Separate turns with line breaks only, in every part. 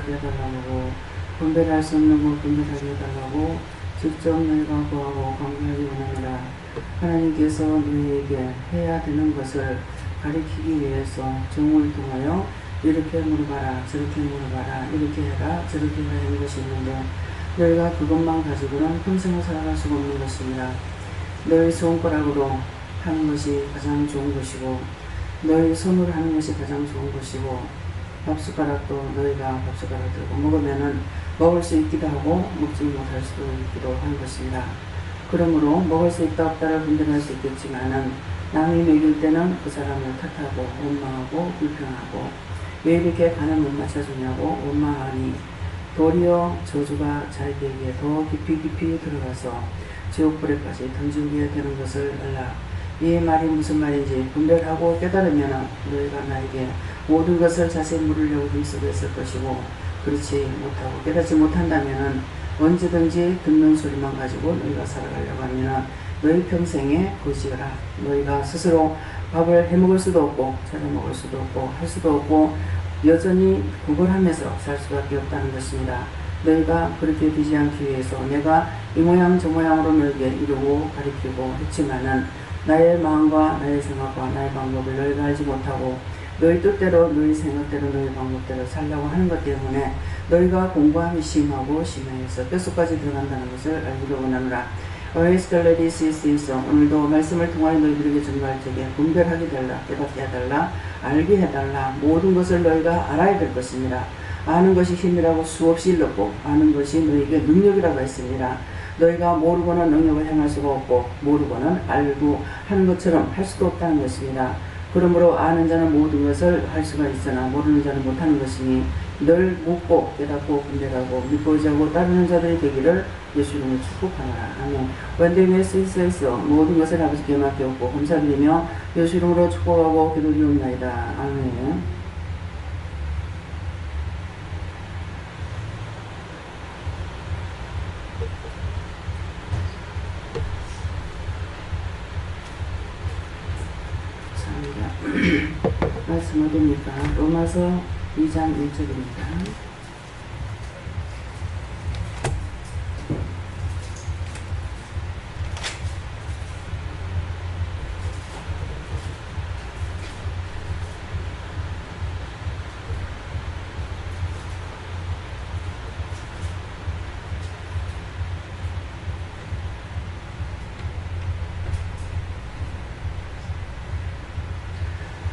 깨닫게 해달라고, 분별할 수 없는 것 분별하게 해달라고 직접 너희가 구하고 강구하기 원하노라. 하나님께서 너희에게 해야 되는 것을 가리키기 위해서 정을 통하여 이렇게 물어봐라, 저렇게 물어봐라, 이렇게 해라, 저렇게 해라 하는 것이 있는데, 너희가 그것만 가지고는 평생을 살아갈 수가 없는 것입니다. 너희 손가락으로 하는 것이 가장 좋은 것이고, 너희 손으로 하는 것이 가장 좋은 것이고, 밥숟가락도 너희가 밥숟가락 들고 먹으면은 먹을 수 있기도 하고 먹지 못할 수도 있기도 한 것입니다. 그러므로 먹을 수 있다 없다를 분별할 수 있겠지만은, 남이 먹일 때는 그 사람을 탓하고 원망하고 불평하고 왜 이렇게 간을 못 맞춰주냐고 원망하니 도리어 저주가 자기에게 더 깊이 들어가서 지옥불에까지 던지게 되는 것을 알라. 이 말이 무슨 말인지 분별하고 깨달으면 너희가 나에게 모든 것을 자세히 물으려고 힘쓰고 있을 것이고, 그렇지 못하고 깨닫지 못한다면 언제든지 듣는 소리만 가지고 너희가 살아가려고 하면 너희 평생에 거지라. 너희가 스스로 밥을 해먹을 수도 없고 찾아 먹을 수도 없고 할 수도 없고 여전히 구걸하면서 살 수밖에 없다는 것입니다. 너희가 그렇게 되지 않기 위해서 내가 이 모양 저 모양으로 너희에게 이루고 가리키고 했지만은 나의 마음과 나의 생각과 나의 방법을 너희가 알지 못하고 너희 뜻대로 너희 생각대로 너희 방법대로 살려고 하는 것 때문에 너희가 공부함이 심하고 심해서 뼛속까지 들어간다는 것을 알기를 원하노라. 오늘도 말씀을 통하여 너희들에게 전가할 적에 분별하게 달라, 깨닫게 해달라, 알게 해달라. 모든 것을 너희가 알아야 될 것입니다. 아는 것이 힘이라고 수없이 일렀고 아는 것이 너희에게 능력이라고 했습니다. 너희가 모르고는 능력을 행할 수가 없고 모르고는 알고 하는 것처럼 할 수도 없다는 것입니다. 그러므로 아는 자는 모든 것을 할 수가 있으나 모르는 자는 못하는 것이니 늘 묻고 깨닫고 분별하고 믿고 의지하고 따르는 자들이 되기를 예수 이름으로 축복하노라. 아멘. 원데이의 스위스에서 모든 것을 아버지께 맡겼고 감사드리며 예수 이름으로 축복하고 기도드리옵나이다. 아멘. 말씀 어디입니까? 로마서 2장 1절입니다.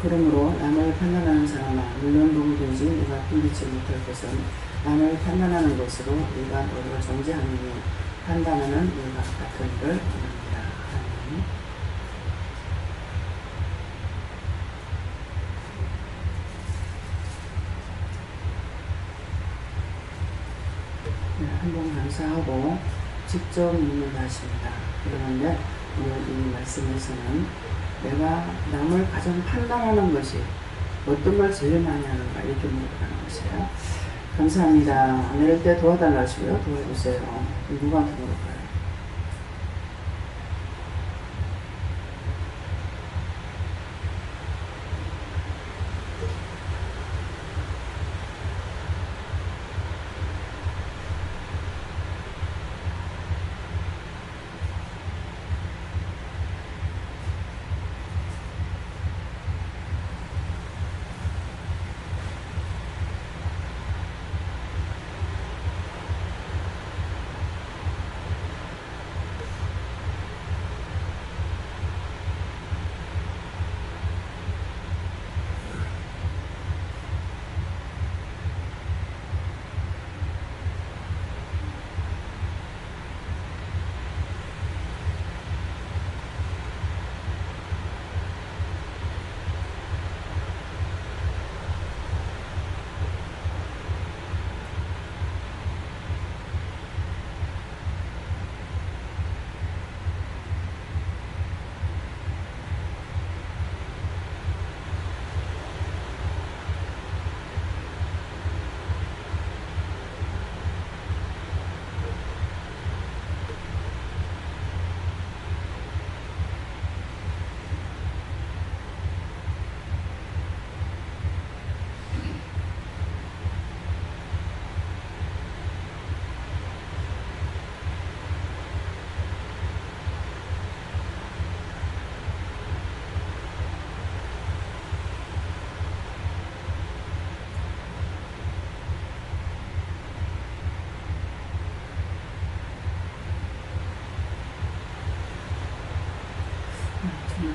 그러므로 남을 판단하는 사람아, 물론 누구든지 네가 분비치 못할 것은 남을 판단하는 것으로 네가 너를 정죄하느니 판단하는 네가 같은 일을 하느니라. 아멘. 네, 한번 감사하고 직접 묻는다 하십니다. 그런데 이 말씀에서는 내가 남을 가장 판단하는 것이 어떤 걸 제일 많이 하는가 이렇게 물어보는 것이에요. 감사합니다. 내릴 때 도와달라 하시고요. 도와주세요. 누구한테 물어봐요?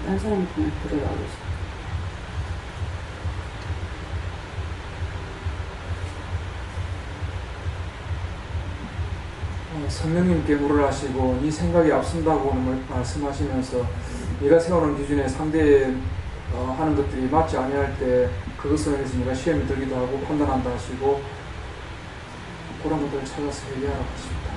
딴 사람이 그냥 들어가고 있어요.
성령님께 물을 하시고 네 생각이 앞선다고 말씀하시면서 네가 세우는 기준에 상대하는 것들이 맞지 아니할 때 그것을 위해서 네가 시험이 들기도 하고 판단한다 하시고 그런 것들을 찾아서 회개하라고 하십니다.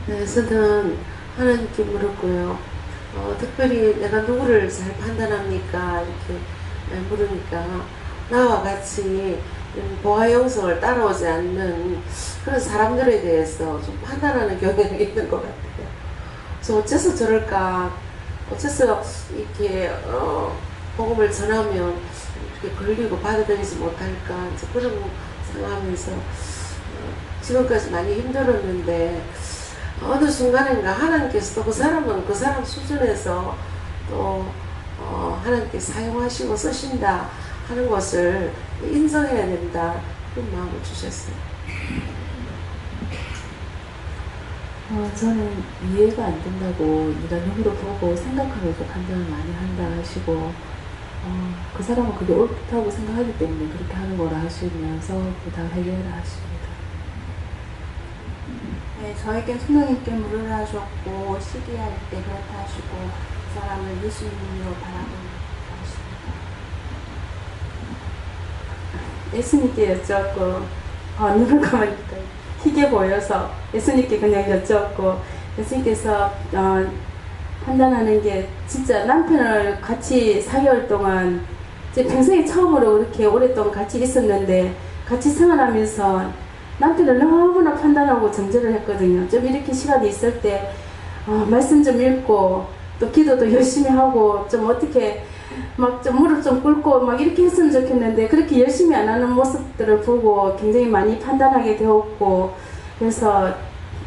네, 저는 하나님께 물었고요. 특별히 내가 누구를 잘 판단합니까? 이렇게 물으니까 나와 같이 보아 영성을 따라오지 않는 그런 사람들에 대해서 좀 판단하는 경향이 있는 것 같아요. 저 어째서 저럴까? 어째서 이렇게 복음을 전하면 이렇게 걸리고 받아들이지 못할까? 이제 그런 생각하면서 지금까지 많이 힘들었는데 어느 순간인가 하나님께서 또 그 사람은 그 사람 수준에서 또 하나님께 사용하시고 쓰신다 하는 것을 인정해야 된다 그런 마음을 주셨어요.
저는 이해가 안 된다고 네가 눈으로 보고 생각하면서 판단을 많이 한다 하시고 그 사람은 그게 옳다고 생각하기 때문에 그렇게 하는 거라 하시면서 다 해결을 하십니다.
네, 저에게 성령님께 물을 하셨고 시기할 때 그렇다 하시고 그 사람을 예수님으로 바라보는
예수님께 여쭈었고 눈을 감으니까 희게 보여서 예수님께 그냥 여쭈었고 예수님께서 판단하는 게 진짜 남편을 같이 4개월 동안 제 평생에 처음으로 그렇게 오랫동안 같이 있었는데 같이 생활하면서 남편을 너무나 판단하고 정죄를 했거든요. 좀 이렇게 시간이 있을 때 말씀 좀 읽고 또 기도도 열심히 하고 좀 어떻게 막 좀 무릎 좀 꿇고 막 이렇게 했으면 좋겠는데 그렇게 열심히 안 하는 모습들을 보고 굉장히 많이 판단하게 되었고 그래서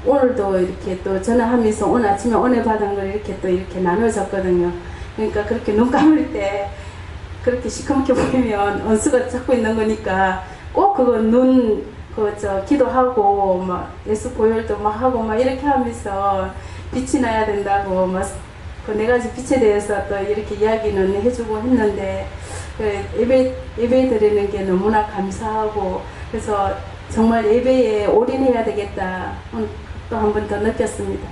오늘도 이렇게 또 전화하면서 오늘 아침에 오늘 받은 걸 이렇게 또 이렇게 나눠줬거든요. 그러니까 그렇게 눈 감을 때 그렇게 시커멓게 보이면 원수가 잡고 있는 거니까 꼭 그거 기도하고 막 예수 보혈도 막 하고 막 이렇게 하면서 빛이 나야 된다고 막 그 4가지 빛에 대해서 또 이렇게 이야기는 해주고 했는데 예배 드리는 게 너무나 감사하고 그래서 정말 예배에 올인해야 되겠다 또 한 번 더 느꼈습니다.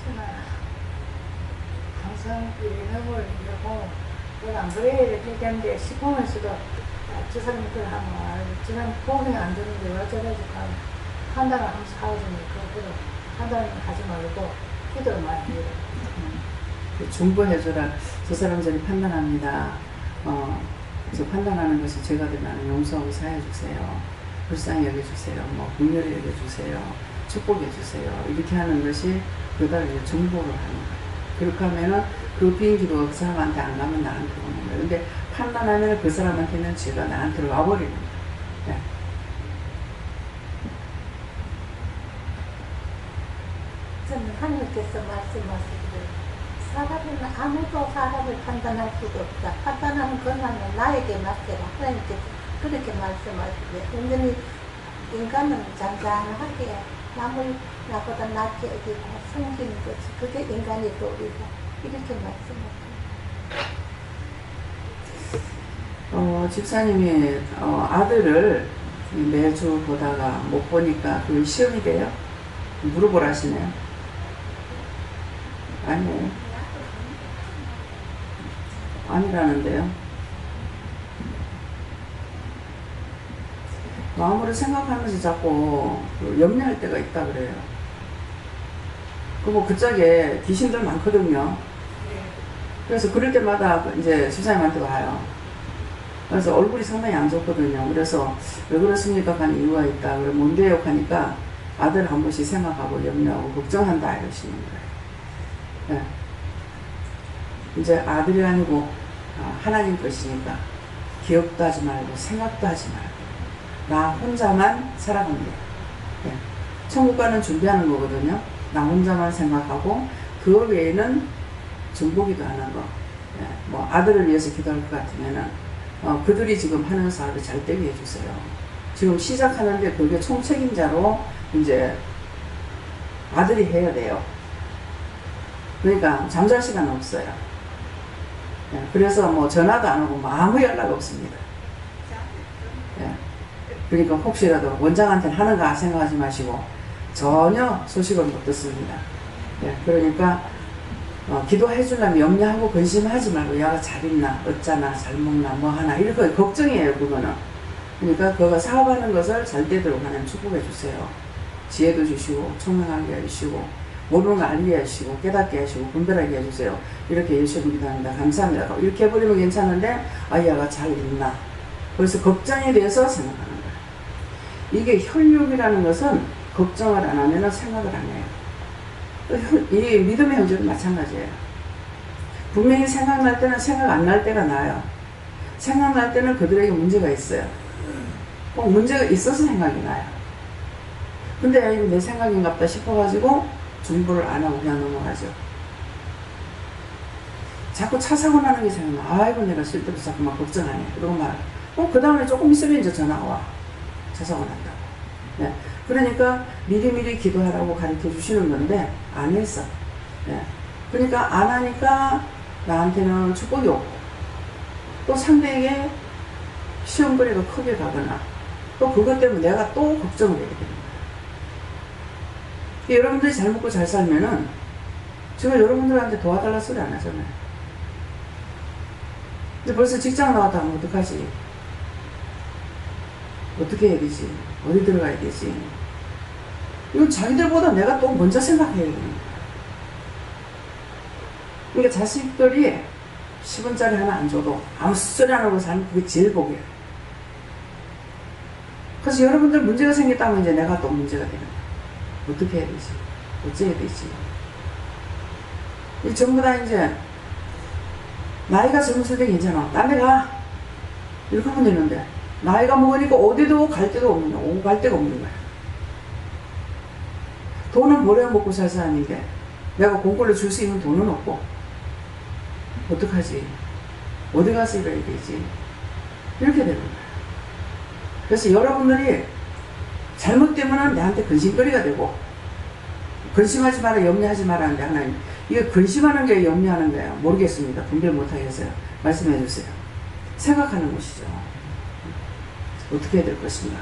저는 항상 이름을 이러고 내가 안 그래야 되는데 싶으면서도 저 사람이 그걸 하면 저 사람 보험이 안 되는데 왜 저래줄까 판단을 하면서 하거든요. 그거 판단을 하지 말고 기도를 많이 해요.
중보해줘라. 저 사람 저리 판단합니다. 저 판단하는 것이 죄가 되면 용서하고 사해주세요. 불쌍히 여겨주세요. 뭐 긍휼히 여겨주세요. 축복해주세요. 이렇게 하는 것이 그다음 이제 중보를 하는 거예요. 그렇게 하면은 그 비행기도 그 사람한테 안 가면 나한테 오는 거예요. 근데 판단하면 그 사람한테는 죄가 나한테 와버리는 거예요. 네.
저는 하나님께서 말씀하시기를 사람은 아무도 사람을 판단할 수가 없다. 판단하는 권한은 나에게 맡겨라. 하나님께서 그렇게 말씀하시기를 은근히 인간은 잔잔하게 남을 나보다 낫게 여기고 섬기는 것이 그게 인간의 도리다. 이렇게 말씀하십니다.
집사님이 아들을 매주 보다가 못 보니까 그 시험이 돼요? 물어보라시네요. 아니에요. 아니라는데요. 마음으로 생각하면서 자꾸 염려할 때가 있다 그래요. 그쪽에 귀신들 많거든요. 그래서 그럴 때마다 이제 집사님한테 와요. 그래서 얼굴이 상당히 안 좋거든요. 그래서 왜 그렇습니까? 하는 이유가 있다. 그래 뭔데요? 하니까 아들 한 번씩 생각하고 염려하고 걱정한다 이러시는 거예요. 네. 이제 아들이 아니고 하나님 것이니까 기억도 하지 말고 생각도 하지 말고 나 혼자만 살아갑니다. 네. 천국 가는 준비하는 거거든요. 나 혼자만 생각하고 그 외에는 중보기도 하는 거, 예, 뭐 아들을 위해서 기도할 것 같으면은 그들이 지금 하는 사업이 잘 되게 해주세요. 지금 시작하는데 그게 총책임자로 이제 아들이 해야 돼요. 그러니까 잠잘 시간 없어요. 예, 그래서 뭐 전화도 안 오고 뭐 아무 연락 없습니다. 예, 그러니까 혹시라도 원장한테는 하는가 생각하지 마시고 전혀 소식을 못 듣습니다. 예, 그러니까 기도해 주려면 염려하고 근심하지 말고 야가 잘 있나 어쩌나 잘 먹나 뭐 하나 이렇게 걱정이에요. 그거는. 그러니까 그거 사업하는 것을 잘 되도록 하나님 축복해 주세요. 지혜도 주시고 총명하게 해주시고 모르는 거 알게 해주시고 깨닫게 해주시고 분별하게 해주세요. 이렇게 열심히 기도합니다. 감사합니다. 이렇게 해버리면 괜찮은데 아이가 잘 있나 그래서 걱정이 돼서 생각하는 거예요. 이게 혈육이라는 것은 걱정을 안 하면 생각을 안 해요. 이 믿음의 현실은 마찬가지예요. 분명히 생각날 때는 생각 안 날 때가 나요. 생각날 때는 그들에게 문제가 있어요. 꼭 문제가 있어서 생각이 나요. 근데 이거 내 생각인갑다 싶어가지고 중보를 안 하고 그냥 넘어가죠. 자꾸 차 사고 나는 게 생각나. 아이고 내가 쓸데없이 자꾸 막 걱정하네. 그러고 말. 그 다음에 조금 있으면 이제 전화가 와. 차 사고 난다고. 네. 그러니까 미리미리 기도하라고 가르쳐 주시는 건데 안 했어. 네. 그러니까 안 하니까 나한테는 축복이 없고 또 상대에게 시험거리가 크게 가거나 또 그것 때문에 내가 또 걱정을 해야 됩니다. 여러분들이 잘 먹고 잘 살면은 제가 여러분들한테 도와달라 소리 안 하잖아요. 근데 벌써 직장 나왔다 하면 어떡하지? 어떻게 해야 되지? 어디 들어가야 되지? 이건 자기들보다 내가 또 먼저 생각해야 됩니다. 그러니까 자식들이 10원짜리 하나 안 줘도 아무 소리 안 하고 살면 그게 제일 복이에요. 그래서 여러분들 문제가 생겼다면 이제 내가 또 문제가 되는 거예요. 어떻게 해야 되지? 어찌 해야 되지? 이 전부 다 이제 나이가 젊었을 때 괜찮아. 딴 데 가. 이렇게 하면 되는데 나이가 먹으니까 어디도 갈 데도 없는 거야. 오고 갈 데가 없는 거야. 돈은 벌어야 먹고 살 사람인데 내가 공권을 줄 수 있는 돈은 없고 어떡하지? 어디 가서 일해야 되지? 이렇게 되는 거야. 그래서 여러분들이 잘못되면 나한테 근심거리가 되고 근심하지 마라 염려하지 마라 하는데 하나님 이게 근심하는 게 염려하는 거예요. 모르겠습니다. 분별 못하겠어요. 말씀해 주세요. 생각하는 것이죠. 어떻게 해야 될 것인가.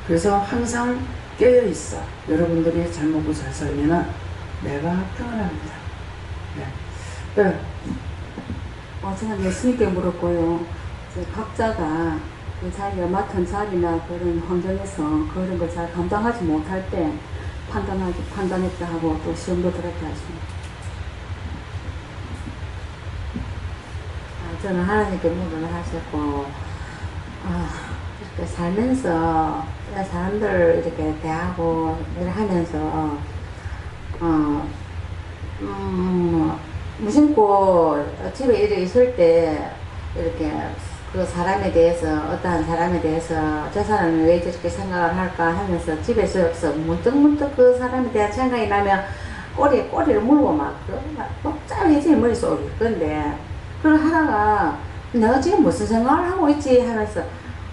그래서 항상 깨어있어. 여러분들이 잘 먹고 잘 살면 내가 평안합니다. 네. 네.
제가 예수님께 물었고요. 이제 각자가 자기가 맡은 자리나 그런 환경에서 그런 걸 잘 감당하지 못할 때 판단했다 하고 또 시험도 들었다 하십니다.
저는 하나님께 물을 하셨고 이렇게 살면서 사람들 이렇게 대하고 하면서 무심코 집에 이렇게 있을 때 이렇게 그 사람에 대해서 어떠한 사람에 대해서 저 사람이 왜 저렇게 생각을 할까 하면서 집에서 문득문득 그 사람에 대한 생각이 나면 꼬리를 물고 막 복잡해지 머릿속이. 근데 그걸 하다가 내가 지금 무슨 생각을 하고 있지 하면서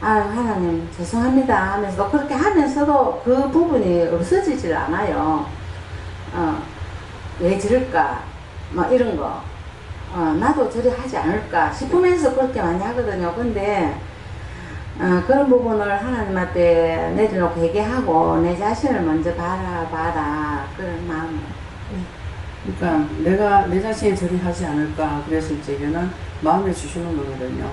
아유 하나님 죄송합니다 하면서 그렇게 하면서도 그 부분이 없어지질 않아요. 왜 저럴까 뭐 이런 거 나도 저리 하지 않을까 싶으면서 그렇게 많이 하거든요. 근데 그런 부분을 하나님한테 내려놓고 얘기하고 내 자신을 먼저 바라봐라 그런 마음.
그러니까 내가 내 자신이 저리 하지 않을까 그랬을 적에는 마음에 주시는 거거든요.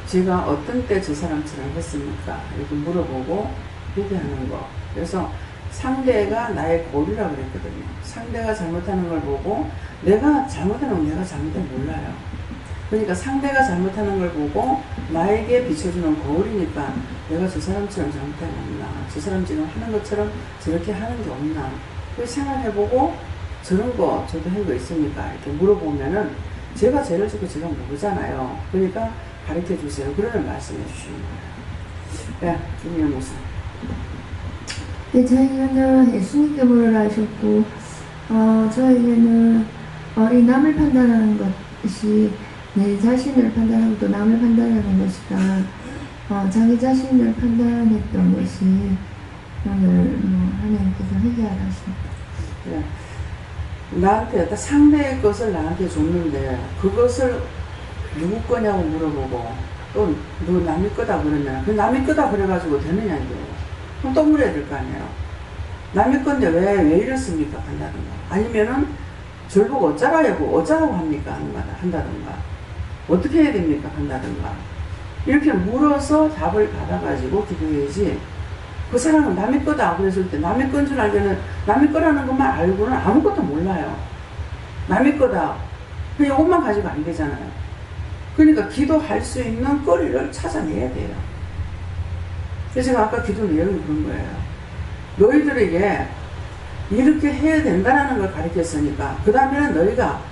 제가 어떤 때 저 사람처럼 했습니까? 이렇게 물어보고 얘기하는 거. 그래서 상대가 나의 고리라고 그랬거든요. 상대가 잘못하는 걸 보고 내가 잘못하는 건 내가 잘못한 몰라요. 그러니까 상대가 잘못하는 걸 보고 나에게 비춰주는 거울이니까 내가 저 사람처럼 잘못한 게 없나, 저 사람 지금 하는 것처럼 저렇게 하는 게 없나 그 생각해보고 저런 거 저도 한 거 있습니까? 이렇게 물어보면은 제가 죄를 짓고 제가 모르잖아요. 그러니까 가르쳐 주세요. 그러면 말씀해 주시는 거예요. 네, 김미연 목사.
네, 저희는 예수님께 물을 하셨고 저에게는 이 남을 판단하는 것이 내 자신을 판단하고 또 남을 판단하는 것이다. 자기 자신을 판단했던 것이 오늘 하나님께서 회개하라 하십니다.
예. 나한테 상대의 것을 나한테 줬는데 그것을 누구 거냐고 물어보고 또 너 남의 거다 그러면 그 남의 거다 그래가지고 되느냐 이거. 그럼 또 물어야 될 거 아니에요. 남의 건데 왜 이렇습니까 한다든가 아니면은 저를 보고 어쩌라고 합니까 한다든가 어떻게 해야 됩니까 한다든가 이렇게 물어서 답을 받아가지고 기도해야지. 그 사람은 남의 거다 그랬을 때 남의 건 줄 알고는 남의 거라는 것만 알고는 아무것도 몰라요. 남의 거다. 그냥 이것만 가지고 안 되잖아요. 그러니까 기도할 수 있는 거리를 찾아내야 돼요. 그래서 제가 아까 기도 내용이 그런 거예요. 너희들에게 이렇게 해야 된다는 걸 가르쳤으니까 그 다음에는 너희가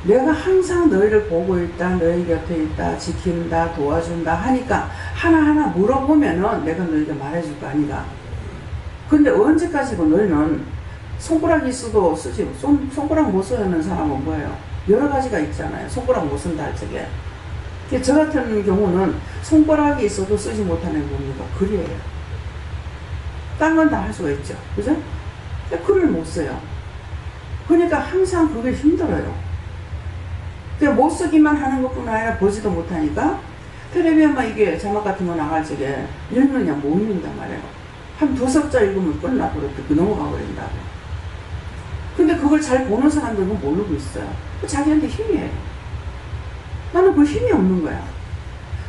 내가 항상 너희를 보고 있다, 너희 곁에 있다, 지킨다, 도와준다 하니까 하나하나 물어보면은 내가 너희에게 말해줄 거 아니가. 근데 언제까지고 너희는 손가락이 있어도 쓰지, 손가락 못 쓰는 사람은 뭐예요? 여러 가지가 있잖아요. 손가락 못 쓴다 할 적에. 저 같은 경우는 손가락이 있어도 쓰지 못하는 겁니다. 글이에요. 딴 건 다 할 수가 있죠. 그죠? 글을 못 써요. 그러니까 항상 그게 힘들어요. 못 쓰기만 하는 것뿐 아니라 보지도 못하니까 텔레비전만 이게 자막 같은 거 나갈 적에 읽느냐 못 읽는단 말이에요. 한 2석자 읽으면 끝나고 그렇게 넘어가 버린다고. 근데 그걸 잘 보는 사람들은 모르고 있어요. 자기한테 힘이에요. 나는 그 힘이 없는 거야.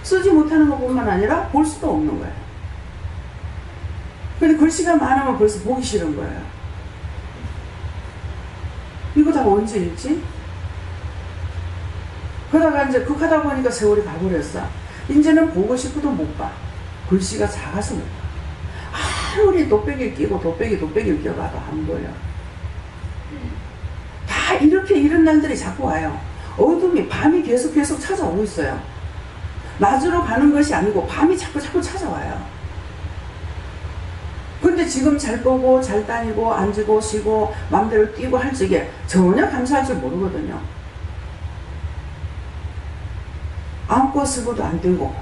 쓰지 못하는 것뿐만 아니라 볼 수도 없는 거야. 근데 글씨가 많으면 벌써 보기 싫은 거예요. 이거 다 언제 읽지? 그러다가 이제 그렇게 하다 보니까 세월이 가버렸어. 이제는 보고 싶어도 못 봐. 글씨가 작아서 못 봐. 아무리 돗배기를 끼고 돗배기를 껴봐도 안 보여. 다 이렇게 이런 날들이 자꾸 와요. 어둠이 밤이 계속 찾아오고 있어요. 낮으로 가는 것이 아니고 밤이 자꾸 찾아와요. 근데 지금 잘 보고 잘 다니고 앉고 쉬고 마음대로 뛰고 할 적에 전혀 감사할 줄 모르거든요. 안고 쓰고도 안 되고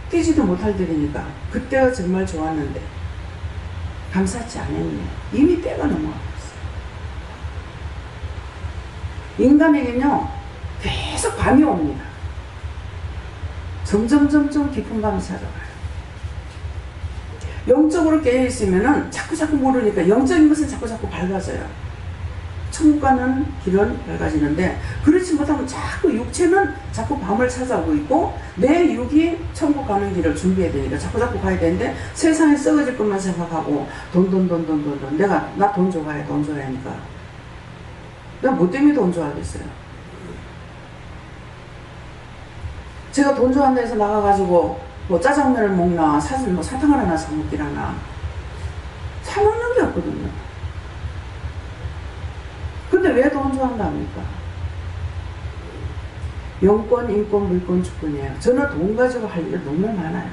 뛰지도 못할 때니까 그때가 정말 좋았는데 감사치 않았네. 이미 때가 넘어가고 있어요. 인간에게는요 계속 밤이 옵니다. 점점 깊은 밤이 찾아와요. 영적으로 깨어있으면은 자꾸 모르니까 영적인 것은 자꾸 밝아져요. 천국 가는 길은 밝아지는데 그렇지 못하면 자꾸 육체는 자꾸 밤을 찾아오고 있고 내 육이 천국 가는 길을 준비해야 되니까 자꾸 가야 되는데 세상에 썩어질 것만 생각하고 돈 나 돈 좋아해 하니까 내가 뭐 때문에 돈 좋아하겠어요. 제가 돈 좋아한다 해서 나가가지고 뭐 짜장면을 먹나 사탕을 하나 사 먹기라나 사 먹는 게 없거든요. 근데 왜 돈 좋아한답니까? 영권, 인권, 물권, 주권이에요. 저는 돈 가지고 할 일이 너무 많아요.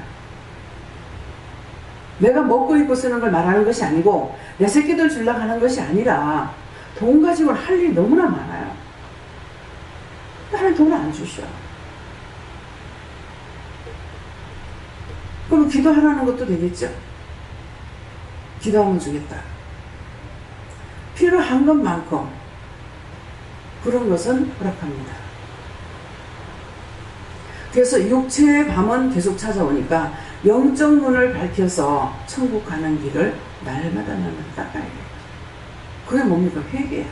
내가 먹고 입고 쓰는 걸 말하는 것이 아니고 내 새끼들 주려고 하는 것이 아니라 돈 가지고 할 일이 너무나 많아요. 나는 돈 안 주셔. 그럼 기도하라는 것도 되겠죠? 기도하면 주겠다. 필요한 것만큼 그런 것은 허락합니다. 그래서 육체의 밤은 계속 찾아오니까 영적 눈을 밝혀서 천국 가는 길을 날마다 닦아야 돼요. 그게 뭡니까? 회개야.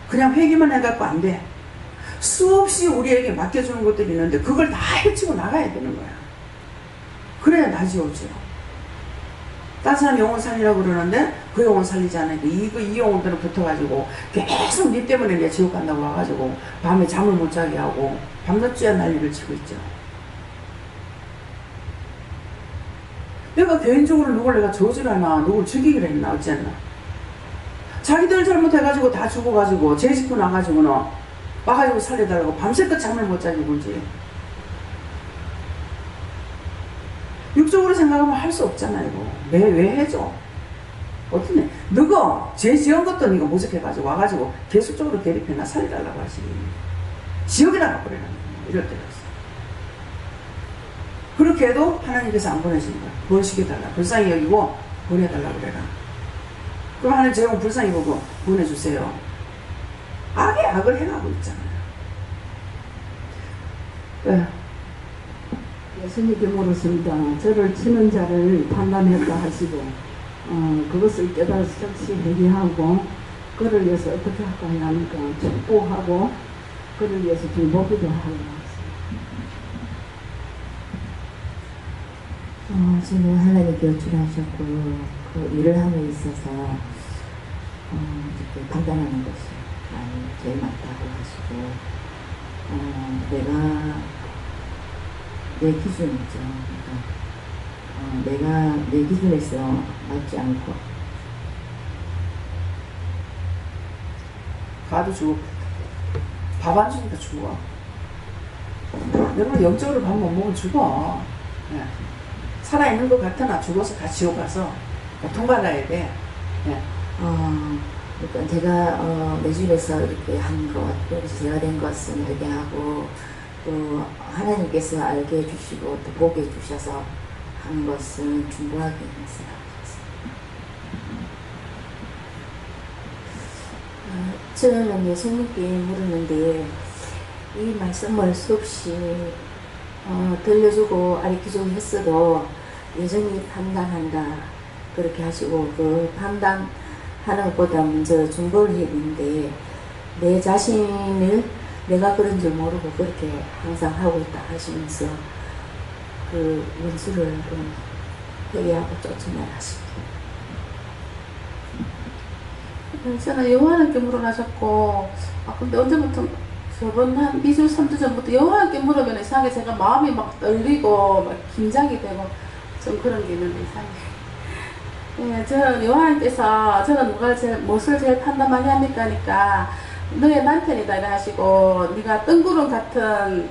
그냥 회개만 해갖고 안 돼. 수없이 우리에게 맡겨주는 것들이 있는데 그걸 다 해치고 나가야 되는 거야. 그래야 낮이 오죠. 딴 사람 영혼 살리라고 그러는데 그 영혼 살리지 않으니까 이 영혼들은 붙어가지고 계속 니 때문에 내 지옥 간다고 와가지고 밤에 잠을 못 자게 하고 밤낮주야 난리를 치고 있죠. 내가 개인적으로 누굴 내가 저주하나 누굴 죽이기로 했나 어쨌나. 자기들 잘못해가지고 다 죽어가지고 죄 짓고 나가지고는 와가지고 살려달라고 밤새껏 잠을 못 자게 굴지. 육적으로 생각하면 할 수 없잖아요. 왜 해줘? 어떠네. 너가 죄 지은 것도 네가 모색해가지고 와가지고 계속적으로 대립해나 살려달라고 하지. 지옥에다가 버리라는 거야. 이럴 때가 있어. 그렇게 해도 하나님께서 안 보내시는 거야. 번식해달라. 불쌍히 여기고 보내달라고 그래라. 그럼 하나님 제가 불쌍히 보고 보내주세요. 악에 악을 행하고 있잖아요. 네.
예수님께 물었습니다. 저를 치는 자를 판단했다 하시고 그것을 깨달아서 즉시 회개하고 그를 위해서 어떻게 할까 하니까 축복하고 그를 위해서 중보기도 하고
지금 하나님께 요청하셨고 그 일을 함에 있어서 이렇게 판단하는 것이 제일 맞다고 하시고 내가 내 기준이죠. 그러니까 내가 내 기준에서 맞지 않고
가도 죽어. 밥 안 주니까 죽어. 여러분 영적으로 밥 못 먹으면 죽어. 네. 살아있는 것 같으나 죽어서 다 지옥 가서 통과해야 돼. 네.
그러니까 제가 내 집에서 이렇게 한 것, 여기서 제가 된 것은 이렇게 하고 또 하나님께서 알게 해주시고 또 보게 해주셔서 한 것은 중보하게 생각했어요. 저는 예수님께 물었는데 이 말씀을 수없이 들려주고 알려주고 했어도 여전히 판단한다 그렇게 하시고 그 판단하는 것보다 먼저 중보를 해야 되는데 내 자신을 내가 그런 줄 모르고 그렇게 항상 하고 있다 하시면서 그 원수를 좀 회개하고 쫓아내라시고
저는 여호와께 물어나셨고 근데 언제부터 저번 한 2주 3주 전부터 여호와께 물으면 이상하게 제가 마음이 막 떨리고 막 긴장이 되고 좀 그런 게 있는데 이상해. 예, 저는 여호와께서 저는 무엇을 제일 판단 많이 합니까 하니까 너의 남편이다 이래 하시고 네가 뜬구름 같은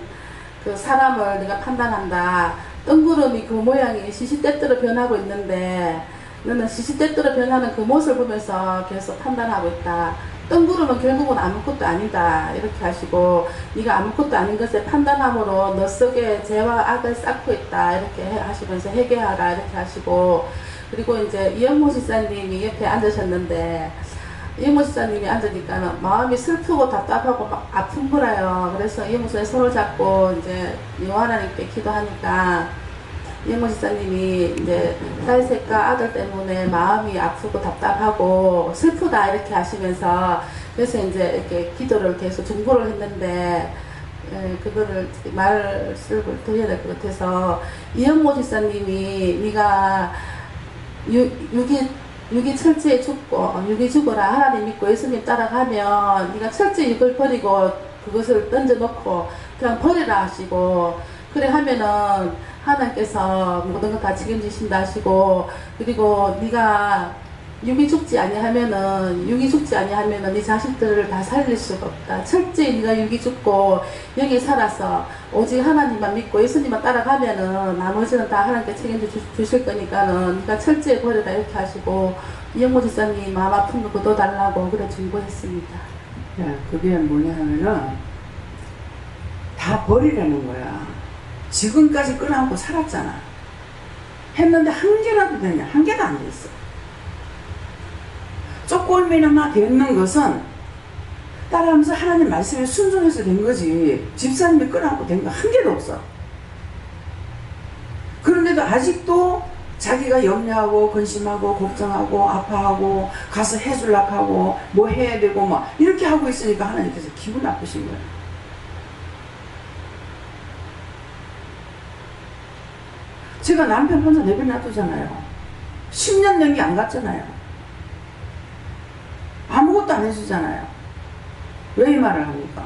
그 사람을 네가 판단한다. 뜬구름이 그 모양이 시시때때로 변하고 있는데 너는 시시때때로 변하는 그 모습을 보면서 계속 판단하고 있다. 뜬구름은 결국은 아무것도 아니다 이렇게 하시고 네가 아무것도 아닌 것에 판단함으로 너 속에 죄와 악을 쌓고 있다 이렇게 하시면서 회개하라 이렇게 하시고 그리고 이제 이영모 집사님이 옆에 앉으셨는데 이영모 집사님이 앉으니까 마음이 슬프고 답답하고 막 아픈 거라요. 그래서 이영모 집사님 손을 잡고 이제 여호와 하나님께 기도하니까 이영모 집사님이 이제 딸셋과 아들 때문에 마음이 아프고 답답하고 슬프다 이렇게 하시면서 그래서 이제 이렇게 기도를 계속 중보를 했는데 그거를 말을 드려야 될 것 같아서 이영모 집사님이 네가 육이 철저히 죽고 육이 죽어라 하나님 믿고 예수님 따라가면 네가 철저히 육을 버리고 그것을 던져놓고 그냥 버리라 하시고 그래 하면은 하나님께서 모든 걸 다 책임지신다 하시고 그리고 네가 육이 죽지 아니하면은 네 자식들을 다 살릴 수가 없다. 철저히 네가 육이 죽고 여기 살아서 오직 하나님만 믿고 예수님만 따라가면은 나머지는 다 하나님께 책임져 주실 거니까는 네가 철저히 버려라 이렇게 하시고 이영모 집사님 마음 아픈 거 거둬달라고 그래 중보했습니다.
네, 그게 뭐냐 하면은 다 버리라는 거야. 지금까지 끌어안고 살았잖아. 했는데 한 개라도 되냐? 한 개도 안 됐어. 쪼꼴미나마 되는 것은 따라하면서 하나님 말씀에 순종해서 된 거지 집사님이 끌어안고 된 거 한 개도 없어. 그런데도 아직도 자기가 염려하고 근심하고 걱정하고 아파하고 가서 해주려고 하고 뭐 해야 되고 막 이렇게 하고 있으니까 하나님께서 기분 나쁘신 거야. 제가 남편 혼자 내버려놔두잖아요. 10년 된 게 안 갔잖아요. 아무것도 안 해주잖아요. 왜 이 말을 합니까?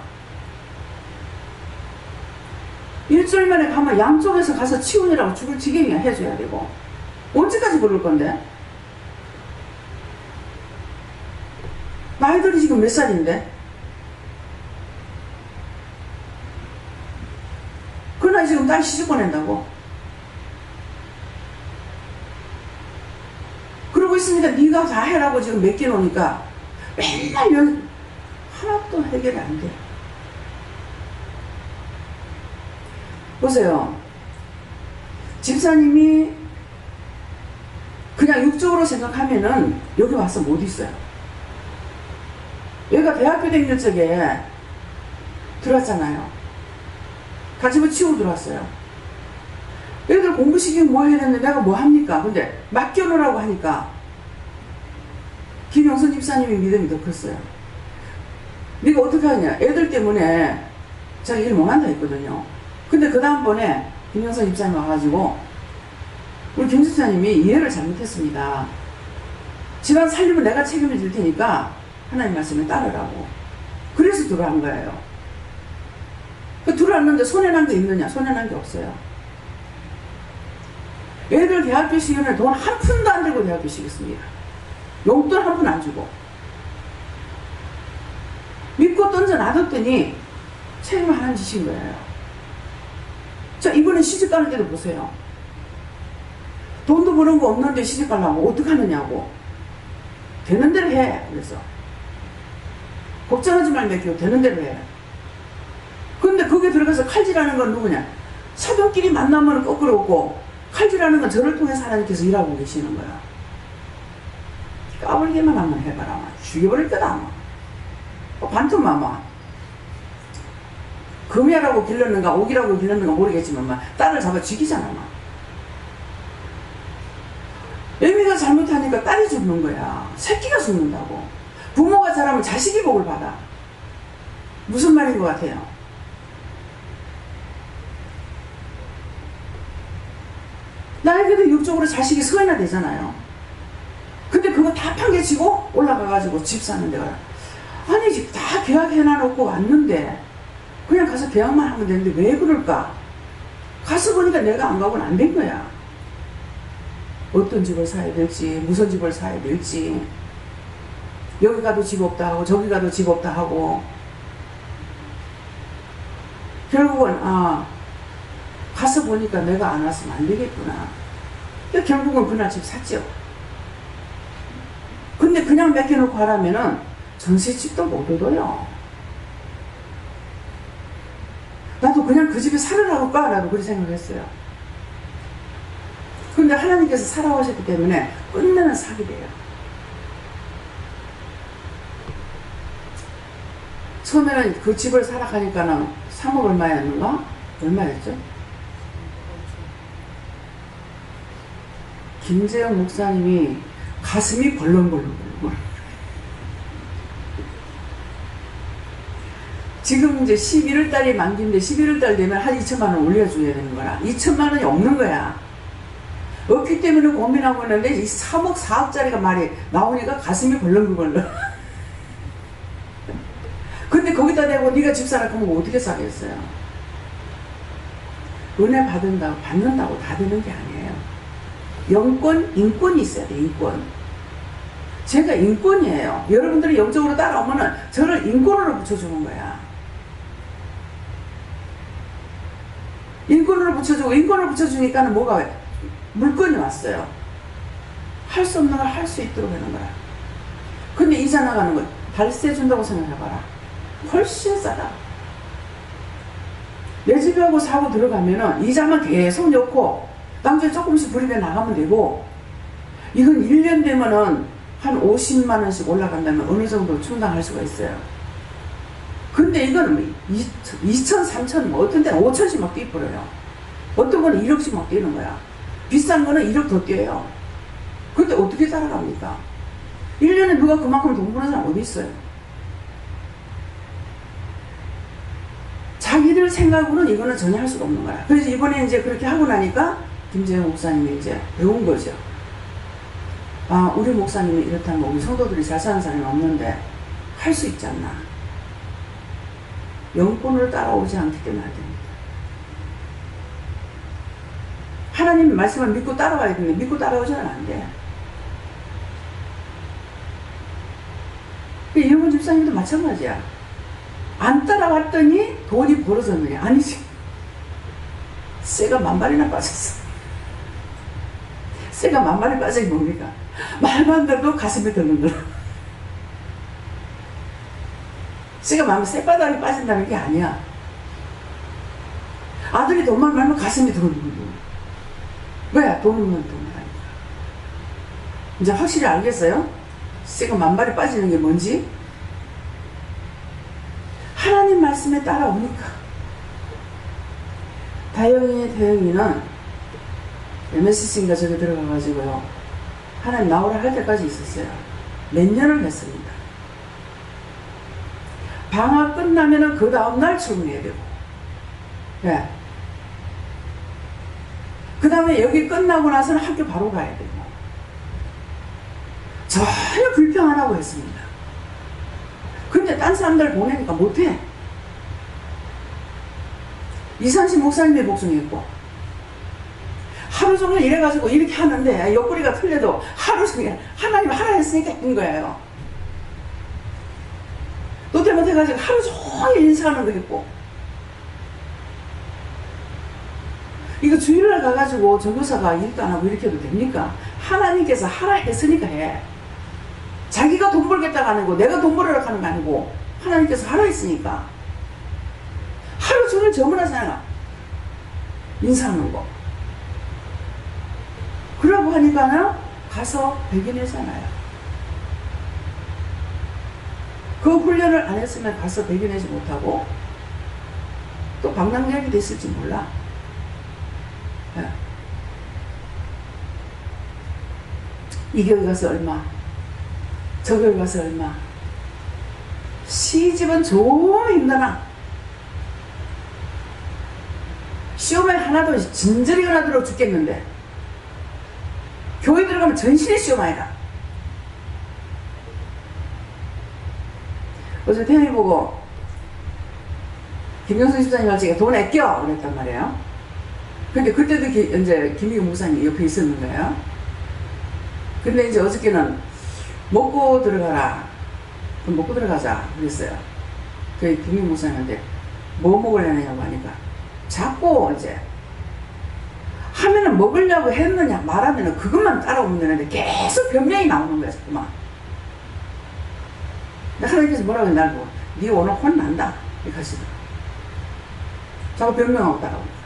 일주일 만에 가면 양쪽에서 가서 치우느라고 죽을 지경이야. 해줘야 되고 언제까지 그럴 건데? 나이들이 지금 몇 살인데? 그 나이 지금 딸 시집 보낸다고? 그리고 있으니까 네가 다 해라고 지금 맡겨놓으니까 맨날 하나도 해결이 안 돼. 보세요. 집사님이 그냥 육적으로 생각하면은 여기 와서 못 있어요. 여기가 대학교 다닐 적에 들어왔잖아요. 같이 뭐 치우고 들어왔어요. 애들 공부시키면 뭐 해야 되는데 내가 뭐 합니까? 근데 맡겨놓으라고 하니까 김영선 집사님의 믿음이 더 컸어요. 네가 어떻게 하냐? 애들 때문에 자기 일 못한다 했거든요. 근데 그 다음번에 김영선 집사님 와가지고 우리 김 집사님이 이해를 잘못했습니다. 집안 살림은 내가 책임을 질 테니까 하나님 말씀에 따르라고. 그래서 들어간 거예요. 들어왔는데 손해난 게 있느냐? 손해난 게 없어요. 애들 대학교 시기에는 돈 한 푼도 안 들고 대학교 시켰습니다. 용돈 한 푼 안 주고. 믿고 던져 놔뒀더니 책임을 하나님 지신 거예요. 자, 이번에 시집 가는 데도 보세요. 돈도 버는 거 없는데 시집 가려고 어떻게 하느냐고. 되는 대로 해. 그래서 걱정하지 말고 되는 대로 해. 근데 거기에 들어가서 칼질하는 건 누구냐? 사돈끼리 만나면 거꾸로 오고 칼질하는 건 저를 통해서 하나님께서 일하고 계시는 거야. 까불기만 한번 해봐라. 죽여버릴 거다. 아마. 반토막 아마. 금이라고 길렀는가 옥이라고 길렀는가 모르겠지만 딸을 잡아 죽이잖아. 애미가 잘못하니까 딸이 죽는 거야. 새끼가 죽는다고. 부모가 잘하면 자식이 복을 받아. 무슨 말인 것 같아요? 나에게도 육적으로 자식이 서이나 되잖아요. 근데 그거 다 판개치고 올라가가지고 집 사는 데가 아니 집 다 계약해놔놓고 왔는데 그냥 가서 계약만 하면 되는데 왜 그럴까? 가서 보니까 내가 안 가고는 안 된 거야. 어떤 집을 사야 될지 무슨 집을 사야 될지 여기 가도 집 없다 하고 저기 가도 집 없다 하고 결국은 가서 보니까 내가 안 왔으면 안 되겠구나. 결국은 그날 집 샀죠. 근데 그냥 맡겨놓고 하라면은 전세집도 못 얻어요. 나도 그냥 그 집에 살으라고 할까? 나도 그렇게 생각했어요. 근데 하나님께서 살아오셨기 때문에 끝내는 사기 돼요. 처음에는 그 집을 살아가니까는 3억 얼마였는가? 얼마였죠? 김재영 목사님이 가슴이 벌렁벌렁. 지금 이제 11월 달이 만기인데 11월 달 되면 한 2천만 원 올려줘야 되는 거라. 2천만 원이 없는 거야. 없기 때문에 고민하고 있는데 이 3억 4억짜리가 말이 나오니까 가슴이 벌렁벌렁. 근데 거기다 대고 네가 집 사라 하면 어떻게 사겠어요? 은혜 받는다고 다 되는 게 아니에요. 영권, 인권이 있어야 돼. 인권. 제가 인권이에요. 여러분들이 영적으로 따라오면은 저를 인권으로 붙여주는 거야. 인권으로 붙여주고 인권으로 붙여주니까는 뭐가 물건이 왔어요. 할 수 없는 걸 할 수 있도록 하는 거야. 근데 이자 나가는 거 발세 준다고 생각해봐라. 훨씬 싸다. 내 집하고 사고 들어가면은 이자만 계속 넣고 나중에 조금씩 불입에 나가면 되고 이건 1년 되면은 한 50만 원씩 올라간다면 어느 정도 충당할 수가 있어요. 근데 이거는 2천, 3천, 뭐 어떤 데는 5천씩 막 뛰어버려요. 어떤 거는 1억씩 막 뛰는 거야. 비싼 거는 1억 더 뛰어요. 근데 어떻게 살아갑니까? 1년에 누가 그만큼 돈 버는 사람 어디 있어요? 자기들 생각으로는 이거는 전혀 할 수가 없는 거야. 그래서 이번에 이제 그렇게 하고 나니까 김재영 목사님이 이제 배운 거죠. 우리 목사님이 이렇다면 우리 성도들이 잘 사는 사람이 없는데 할 수 있지 않나. 영권을 따라오지 않기 때문에 안 됩니다. 하나님 말씀을 믿고 따라와야 되는데 믿고 따라오지는 안 돼. 이영훈 집사님도 마찬가지야. 안 따라왔더니 돈이 벌어졌느냐? 아니지. 쇠가 만발이나 빠졌어. 쇠가 만만히 빠진 게 뭡니까? 말만 들어도 가슴이 들는다. 쇠가 만만히 쇠바닥이 빠진다는 게 아니야. 아들이 돈만 벌면 가슴이 들는 거고. 왜? 돈 없는 돈이 아니까. 이제 확실히 알겠어요? 쇠가 만발이 빠지는 게 뭔지? 하나님 말씀에 따라오니까. 태영이는 MSC인가 저기 들어가가지고요. 하나님 나오라 할 때까지 있었어요. 몇 년을 했습니다. 방학 끝나면은 그 다음날 출근해야 되고. 예. 그 다음에 여기 끝나고 나서는 학교 바로 가야 되고. 전혀 불평 안 하고 했습니다. 근데 딴 사람들 보내니까 못해. 이산시 목사님이 복숭했고 하루 종일 이래가지고 이렇게 하는데 옆구리가 틀려도 하루 종일 하나님 하라 했으니까 했던 거예요. 또 잘못해가지고 하루 종일 인사하는 거 했고 이거 주일날 가가지고 전도사가 일도 안 하고 이렇게 해도 됩니까? 하나님께서 하라 했으니까 해. 자기가 돈 벌겠다가 아니고 내가 돈 벌으라고 하는 거 아니고 하나님께서 하라 했으니까 하루 종일 저문하잖아. 인사하는 거. 그러고 하니까는 가서 배겨내잖아요. 그 훈련을 안 했으면 가서 배겨내지 못하고 또 방랑객이 됐을지 몰라. 네. 이 교회 가서 얼마, 저 교회 가서 얼마. 시집은 좀 힘드나. 시험에 하나도 진절이 하나 들어 죽겠는데 교회 들어가면 전신의 시험 아니라. 어제 태연이 보고 김영선 집사님 제가 돈 아껴 그랬단 말이에요. 근데 그때도 이제 김희경 목사님 옆에 있었는 거예요. 근데 이제 어저께는 먹고 들어가라. 그럼 먹고 들어가자 그랬어요. 그 김희경 목사님한테 뭐 먹으려냐고 하니까 자꾸 이제 하면은 먹으려고 했느냐 말하면은 그것만 따라오면 되는데 계속 변명이 나오는 거야 자꾸만. 하나님께서 뭐라고 날고 네 오늘 혼난다 이렇게 하시더라. 자꾸 변명하고 따라오는 거야.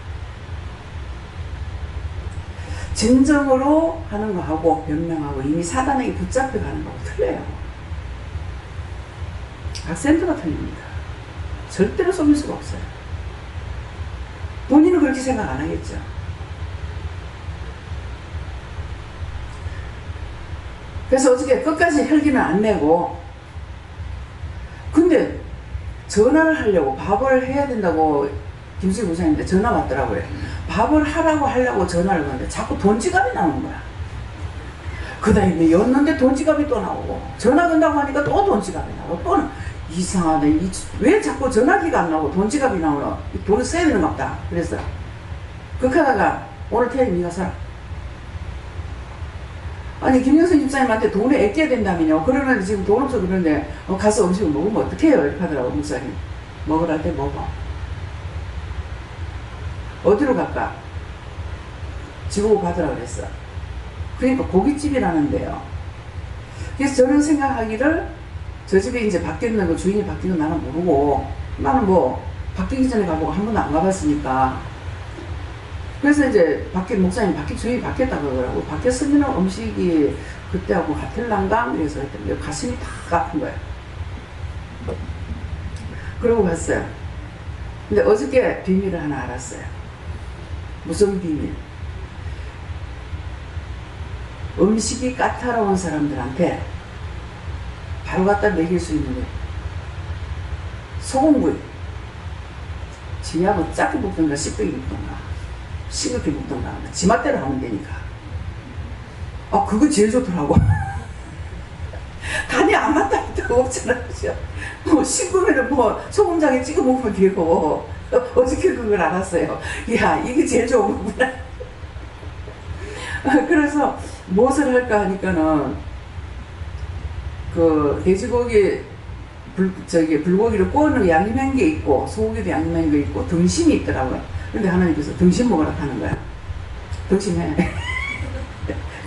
진정으로 하는 거하고 변명하고 이미 사단에게 붙잡혀 가는 거하고 틀려요. 악센트가 틀립니다. 절대로 속일 수가 없어요. 본인은 그렇게 생각 안 하겠죠. 그래서 어저께 끝까지 혈기는 안 내고 근데 전화를 하려고 밥을 해야 된다고 김수희 목사님한테 전화 왔더라고요. 밥을 하려고 전화를 하는데 자꾸 돈 지갑이 나오는 거야. 그 다음에 였는데 돈 지갑이 또 나오고 전화 건다고 하니까 또 돈 지갑이 나오고 또는 이상하네. 왜 자꾸 전화기가 안 나오고 돈 지갑이 나오나? 돈을 써야 되는 것 같다. 그래서 그렇게 하다가 오늘 태연이 네가 사라. 아니 김영선 집사님한테 돈을 아껴야 된다면요. 그러면 지금 돈 없어 그러는데 가서 음식을 먹으면 어떡해요? 이렇게 하더라고 목사님. 먹으라 할 때 먹어. 어디로 갈까? 지구고 가더라 그랬어. 그러니까 고깃집이라는데요. 그래서 저는 생각하기를 저 집에 이제 바뀌는 거 주인이 바뀌는 거 나는 모르고 나는 뭐 바뀌기 전에 가보고 한 번도 안 가봤으니까 그래서 이제 목사님 주인이 바뀌었다고 그러더라고. 바뀌었으면 음식이 그때하고 같을란가? 그래서 했더니 가슴이 다 아픈 거야. 그러고 갔어요. 근데 어저께 비밀을 하나 알았어요. 무슨 비밀? 음식이 까다로운 사람들한테 바로 갖다 먹일 수 있는 게 소금구이. 지하고 작게 볶던가 씹게 볶던가 싱겁게 볶던가 지 맛대로 하면 되니까. 그거 제일 좋더라고. 간이 안 맞다 했다고 없잖아. 뭐 싱거면은 뭐 소금장에 찍어 먹으면 되고 어저께 그걸 알았어요. 야 이게 제일 좋은 거구나. 그래서 무엇을 할까 하니까는 그 돼지고기 불고기를 구워놓은 양념한 게 있고 소고기도 양념한 게 있고 등심이 있더라고요. 근데 하나님께서 등심 먹으라 하는 거야. 등심해.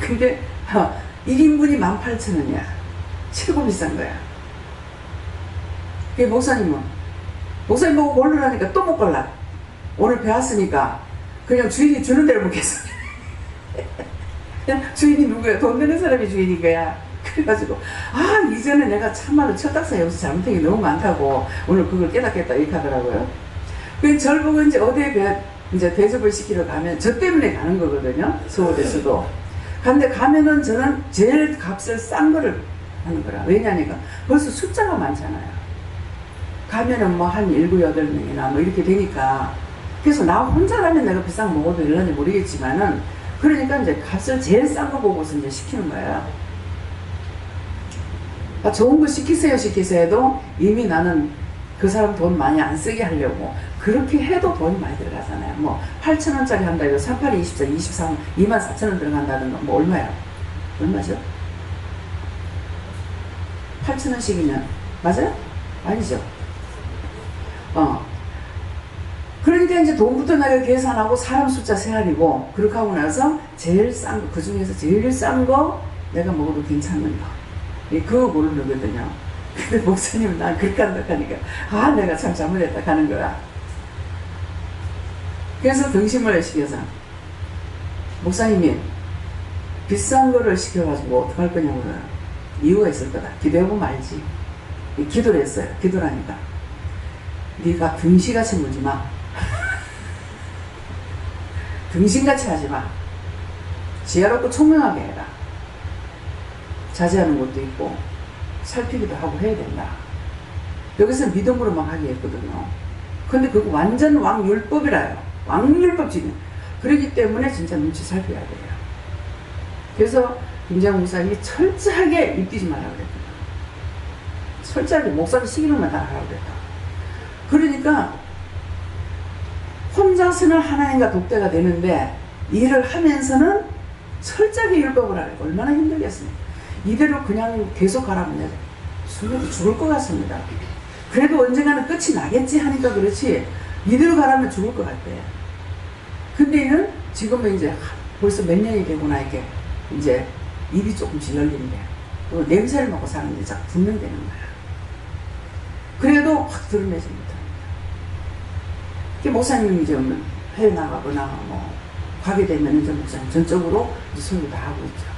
근데 1인분이 18,000원이야. 최고 비싼 거야. 그게 목사님 보고 모르라니까 또 못 골라. 오늘 배웠으니까 그냥 주인이 주는 대로 먹겠어. 주인이 누구야? 돈 되는 사람이 주인인 거야. 그래가지고 이전에 내가 참말로 철딱서 여기서 잘못한 게 너무 많다고 오늘 그걸 깨닫겠다 이렇게 하더라고요. 그래서 저를 보고 이제 어디에 이제 대접을 시키러 가면 저 때문에 가는 거거든요. 서울에서도. 근데 가면은 저는 제일 값을 싼 거를 하는 거라. 왜냐니까 벌써 숫자가 많잖아요. 가면은 뭐 한 7, 8명이나 뭐 이렇게 되니까. 그래서 나 혼자라면 내가 비싼 거 먹어도 될런지 모르겠지만은 그러니까 이제 값을 제일 싼 거 보고서 이제 시키는 거예요. 좋은 거 시키세요 해도 이미 나는 그 사람 돈 많이 안 쓰게 하려고 그렇게 해도 돈이 많이 들어가잖아요. 뭐 8,000원짜리 한다 해도 48, 24, 23, 24,000원 들어간다든가 뭐 얼마야? 얼마죠? 8,000원씩이면 맞아요? 아니죠? 그러니까 이제 돈부터 내가 계산하고 사람 숫자 세알이고 그렇게 하고 나서 제일 싼 거, 그 중에서 제일 싼 거 내가 먹어도 괜찮은 거 그거 고르거든요. 근데 목사님은 난 그렇게 한다 하니까 내가 참 잘못했다 하는 거야. 그래서 등심을 시켜서 목사님이 비싼 거를 시켜가지고 어떡할 거냐고요. 이유가 있을 거다. 기도해보면 알지. 기도를 했어요. 기도라니까 네가 등시같이 물지 마. 등신같이 하지 마. 지혜롭고 총명하게 해라. 자제하는 것도 있고 살피기도 하고 해야 된다. 여기서 믿음으로만 하게 했거든요. 근데 그거 완전 왕율법이라요. 왕율법 지금. 그렇기 때문에 진짜 눈치 살펴야 돼요. 그래서 김재영 목사님이 철저하게 입뛰지 말라고 그랬거든요. 철저하게 목사님 시키는 말 다 하라고 그랬다. 그러니까 혼자서는 하나님과 독대가 되는데 일을 하면서는 철저하게 율법을 하려고 얼마나 힘들겠습니까? 이대로 그냥 계속 가라면 숨어도 죽을 것 같습니다. 그래도 언젠가는 끝이 나겠지 하니까 그렇지 이대로 가라면 죽을 것 같대. 근데 이는 지금은 이제 벌써 몇 년이 되고 나니까 이제 입이 조금씩 열리는데 또 냄새를 맡고 사는데 자꾸 분명되는 거야. 그래도 확 드러내지 못합니다. 목사님이 이제 해외 나가거나 뭐 가게 되면 이제 목사님 전적으로 이제 설교 다 하고 있죠.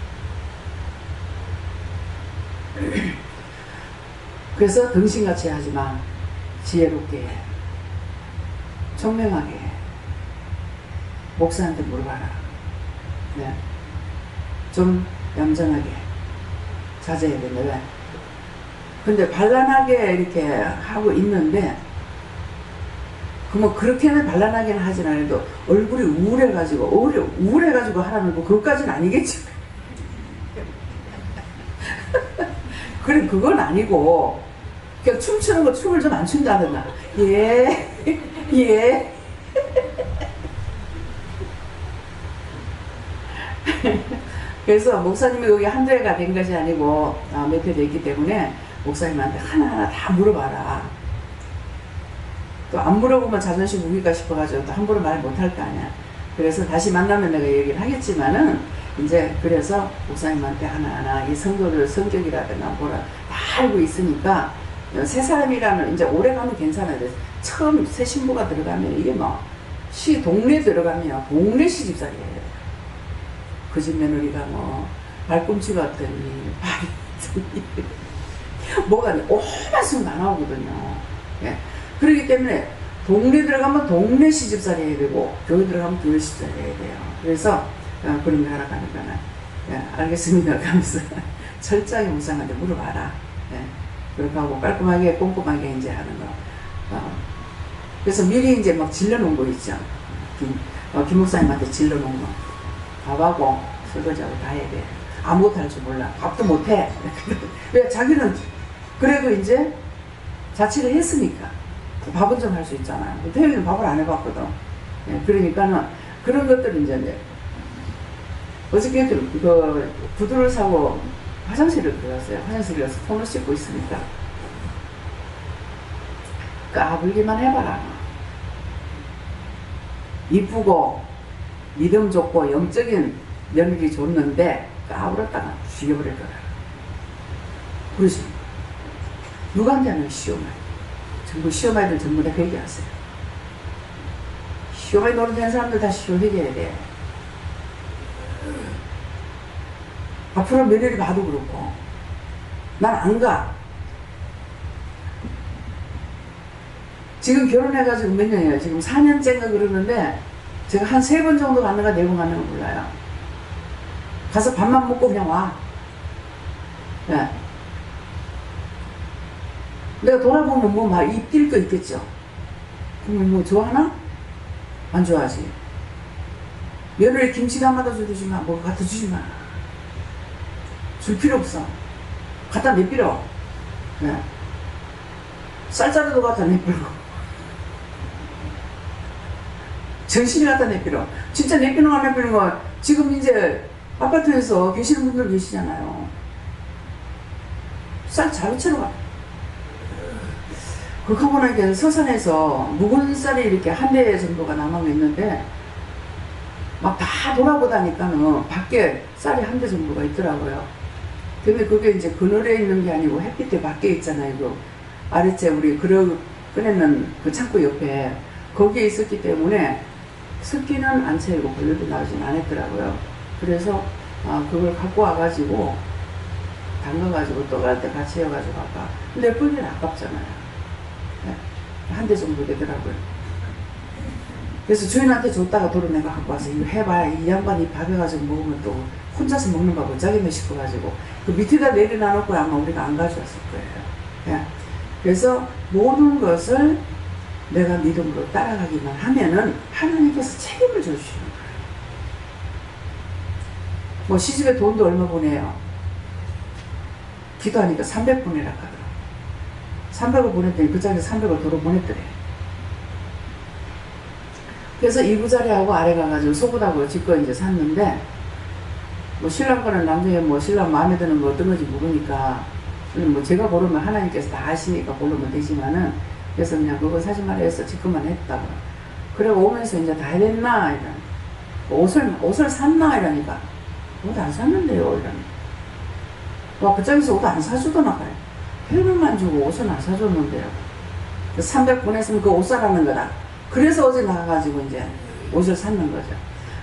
그래서 등신같이 하지 마. 지혜롭게 해. 총명하게 해. 목사한테 물어봐라. 네. 좀 얌전하게 자제해야 되네. 왜? 근데 발랄하게 이렇게 하고 있는데 뭐 그렇게는 발랄하게는 하진 않아도 얼굴이 우울해가지고 우울해가지고 하라는 거 그것까지는 아니겠지. 그래 그건 아니고 그냥 춤추는 거 춤을 좀 안 춘다든가 예 그래서 목사님이 여기 한두 해가 된 것이 아니고 몇 해 됐기 때문에 목사님한테 하나하나 다 물어봐라. 또 안 물어보면 자존심 우기가 싶어가지고 또 함부로 말 못할 거 아니야. 그래서 다시 만나면 내가 얘기를 하겠지만은 이제 그래서 목사님한테 하나하나 이 성도들 성격이라든가 뭐라 다 알고 있으니까 새 사람이라는 이제 오래 가면 괜찮아요. 처음 새 신부가 들어가면 이게 뭐 동네 들어가면 동네 시집살이에요. 그 집 며느리가 뭐 발꿈치 같더니 발이 뭐가 오만 수 다 나오거든요. 예. 그렇기 때문에 동네 들어가면 동네 시집살이 해야 되고 교회 들어가면 교회 시집살이 해야 돼요. 그래서 그런 거 하러 가는 거는 알겠습니다 하면서 철저하게 목사님한테 물어봐라. 예. 그렇게 하고 깔끔하게 꼼꼼하게 이제 하는 거. 그래서 미리 이제 막 질러놓은 거 있죠. 김 목사님한테 질러놓은 거. 밥하고 설거지하고 다 해야 돼. 아무것도 할 줄 몰라. 밥도 못해. 왜 자기는 그래도 이제 자취를 했으니까 밥은 좀 할 수 있잖아요. 태영이는 밥을 안 해봤거든. 예, 그러니까는 그런 것들을 이제 어저께 그 구두를 사고 화장실을 들어갔어요. 화장실에 가서 손을 씻고 있으니까 까불기만 해봐라. 이쁘고 믿음 좋고 영적인 며느리 줬는데 까불었다가 죽여버릴 거다. 그러지. 누구한테 하는 시어머니. 전부 시어머니들 전부 다 회개하세요. 시어머니 노릇된 사람들 다 시어회개해야 돼. 앞으로 며느리 봐도 그렇고 난 안 가. 지금 결혼해가지고 몇 년이에요? 지금 4년째인가 그러는데 제가 한 3번 정도 갔는가 4번 갔는가 몰라요. 가서 밥만 먹고 그냥 와. 네. 내가 돌아보면 뭐 막 입 뛸 거 있겠죠. 그러면 뭐 좋아하나? 안 좋아하지. 며느리 김치 담아다 주지 마. 뭐 갖다 주지 마. 줄 필요 없어. 갖다 내밀어. 네. 쌀자루도 갖다 내밀고. 정신이 갖다 내밀어. 진짜 내밀는 거 안 내밀는 거 지금 이제 아파트에서 계시는 분들 계시잖아요. 쌀 자루채로 가. 그렇게 보니까 서산에서 묵은 쌀이 이렇게 한 대 정도가 남아있는데 막 다 돌아보다니까는 밖에 쌀이 한 대 정도가 있더라고요. 근데 그게 이제 그늘에 있는 게 아니고 햇빛에 밖에 있잖아요. 그 아래째 우리 그릇 꺼내는 그 창고 옆에 거기에 있었기 때문에 습기는 안 채우고 벌레도 나오진 않았더라고요. 그래서 그걸 갖고 와가지고 담가가지고 또 갈 때 같이 해가지고 아까 근데 뿌리는 아깝잖아요. 네. 한 대 정도 되더라고요. 그래서 주인한테 줬다가 도로 내가 갖고 와서 이거 해봐야 이 양반이 밥해가지고 먹으면 또 혼자서 먹는 밥 어쩌겠네 싶어가지고 그 밑에다 내려놔놓고 아마 우리가 안 가져왔을 거예요. 네. 그래서 모든 것을 내가 믿음으로 따라가기만 하면은 하나님께서 책임을 져주시는 거예요. 뭐 시집에 돈도 얼마 보내요? 기도하니까 300 보내라 하더라고. 300을 보냈더니 그 자리에 300을 도로 보냈더래. 그래서 이부자리하고 아래 가가지고 소부다고 집거 이제 샀는데 뭐 신랑 거는 나중에 뭐 신랑 마음에 드는 거 어떤 건지 모르니까 뭐 제가 고르면 하나님께서 다 아시니까 고르면 되지만은 그래서 그냥 그거 사지 말라 해서 집거만 했다고. 그리고 오면서 이제 다 해냈나 이러니까 옷을 샀나 이러니까 옷 안 샀는데요 이러니까 와 그쪽에서 옷 안 사주더나 봐요. 회비만 주고 옷은 안 사줬는데요. 300 보냈으면 그 옷 사라는 거다. 그래서 어제 나가가지고 이제 옷을 샀는 거죠.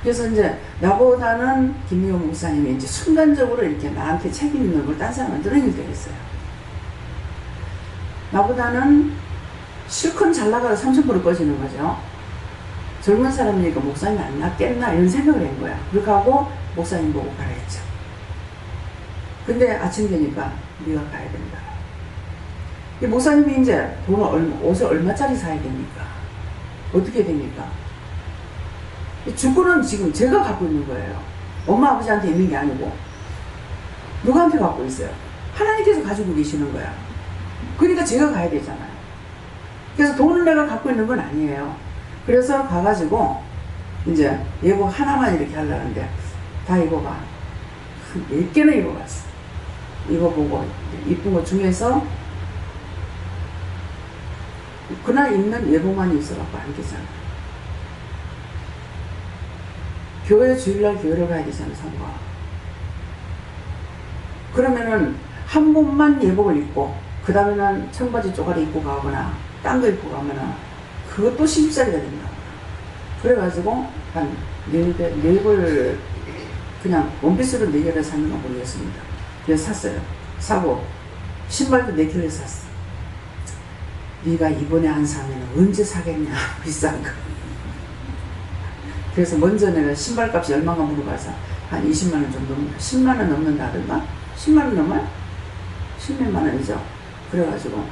그래서 이제 나보다는 김미호 목사님이 이제 순간적으로 이렇게 나한테 책임 있는 걸 딴 사람은 드러낼 때가 있어요. 나보다는 실컷 잘 나가서 삼천불을 꺼지는 거죠. 젊은 사람이니까 목사님이 안 낫겠나 이런 생각을 한 거야. 그렇게 하고 목사님 보고 가라 했죠. 근데 아침 되니까 네가 가야 된다. 이 목사님이 이제 옷을 얼마짜리 사야 됩니까? 어떻게 됩니까? 주권은 지금 제가 갖고 있는 거예요. 엄마 아버지한테 있는 게 아니고 누구한테 갖고 있어요? 하나님께서 가지고 계시는 거야. 그러니까 제가 가야 되잖아요. 그래서 돈을 내가 갖고 있는 건 아니에요. 그래서 가가지고 이제 예복 하나만 이렇게 하려는데 다 입어봐. 한 10개나 입어봤어. 입어보고 이쁜 것 중에서 그날 입는 예복만 있어갖고 안 되잖아. 교회 주일날 교회를 가야 되잖아, 성과. 그러면은 한 번만 예복을 입고 그 다음에는 청바지 쪼가리 입고 가거나 딴 거 입고 가면은 그것도 시집살이가 된다. 그래가지고 한 4벌 그냥 원피스로 4개를 사는 거 모르겠습니다. 그래서 샀어요. 사고 신발도 4개를 샀어. 네가 이번에 안 사면 언제 사겠냐 비싼 거. 그래서 먼저 내가 신발값이 얼마가 물어봐서 한 20만원 정도 10만원 넘는다든가 10만원 넘어요? 10몇만 원이죠. 그래가지고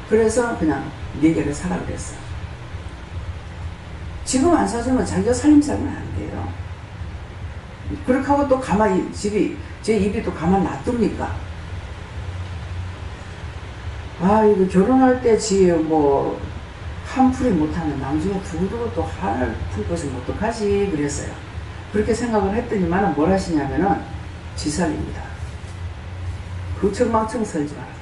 그래서 그냥 4개를 사라 그랬어. 지금 안 사주면 자기가 살림살면 안 돼요. 그렇게 하고 또 가만히 제 입이 또 가만 놔둡니까? 아 이거 결혼할 때 지 뭐 한풀이 못하면 나중에 두고두고 또 할 것은 어떡하지 그랬어요. 그렇게 생각을 했더니만 뭘 하시냐면은 지살입니다. 구청망청 설지 말아요.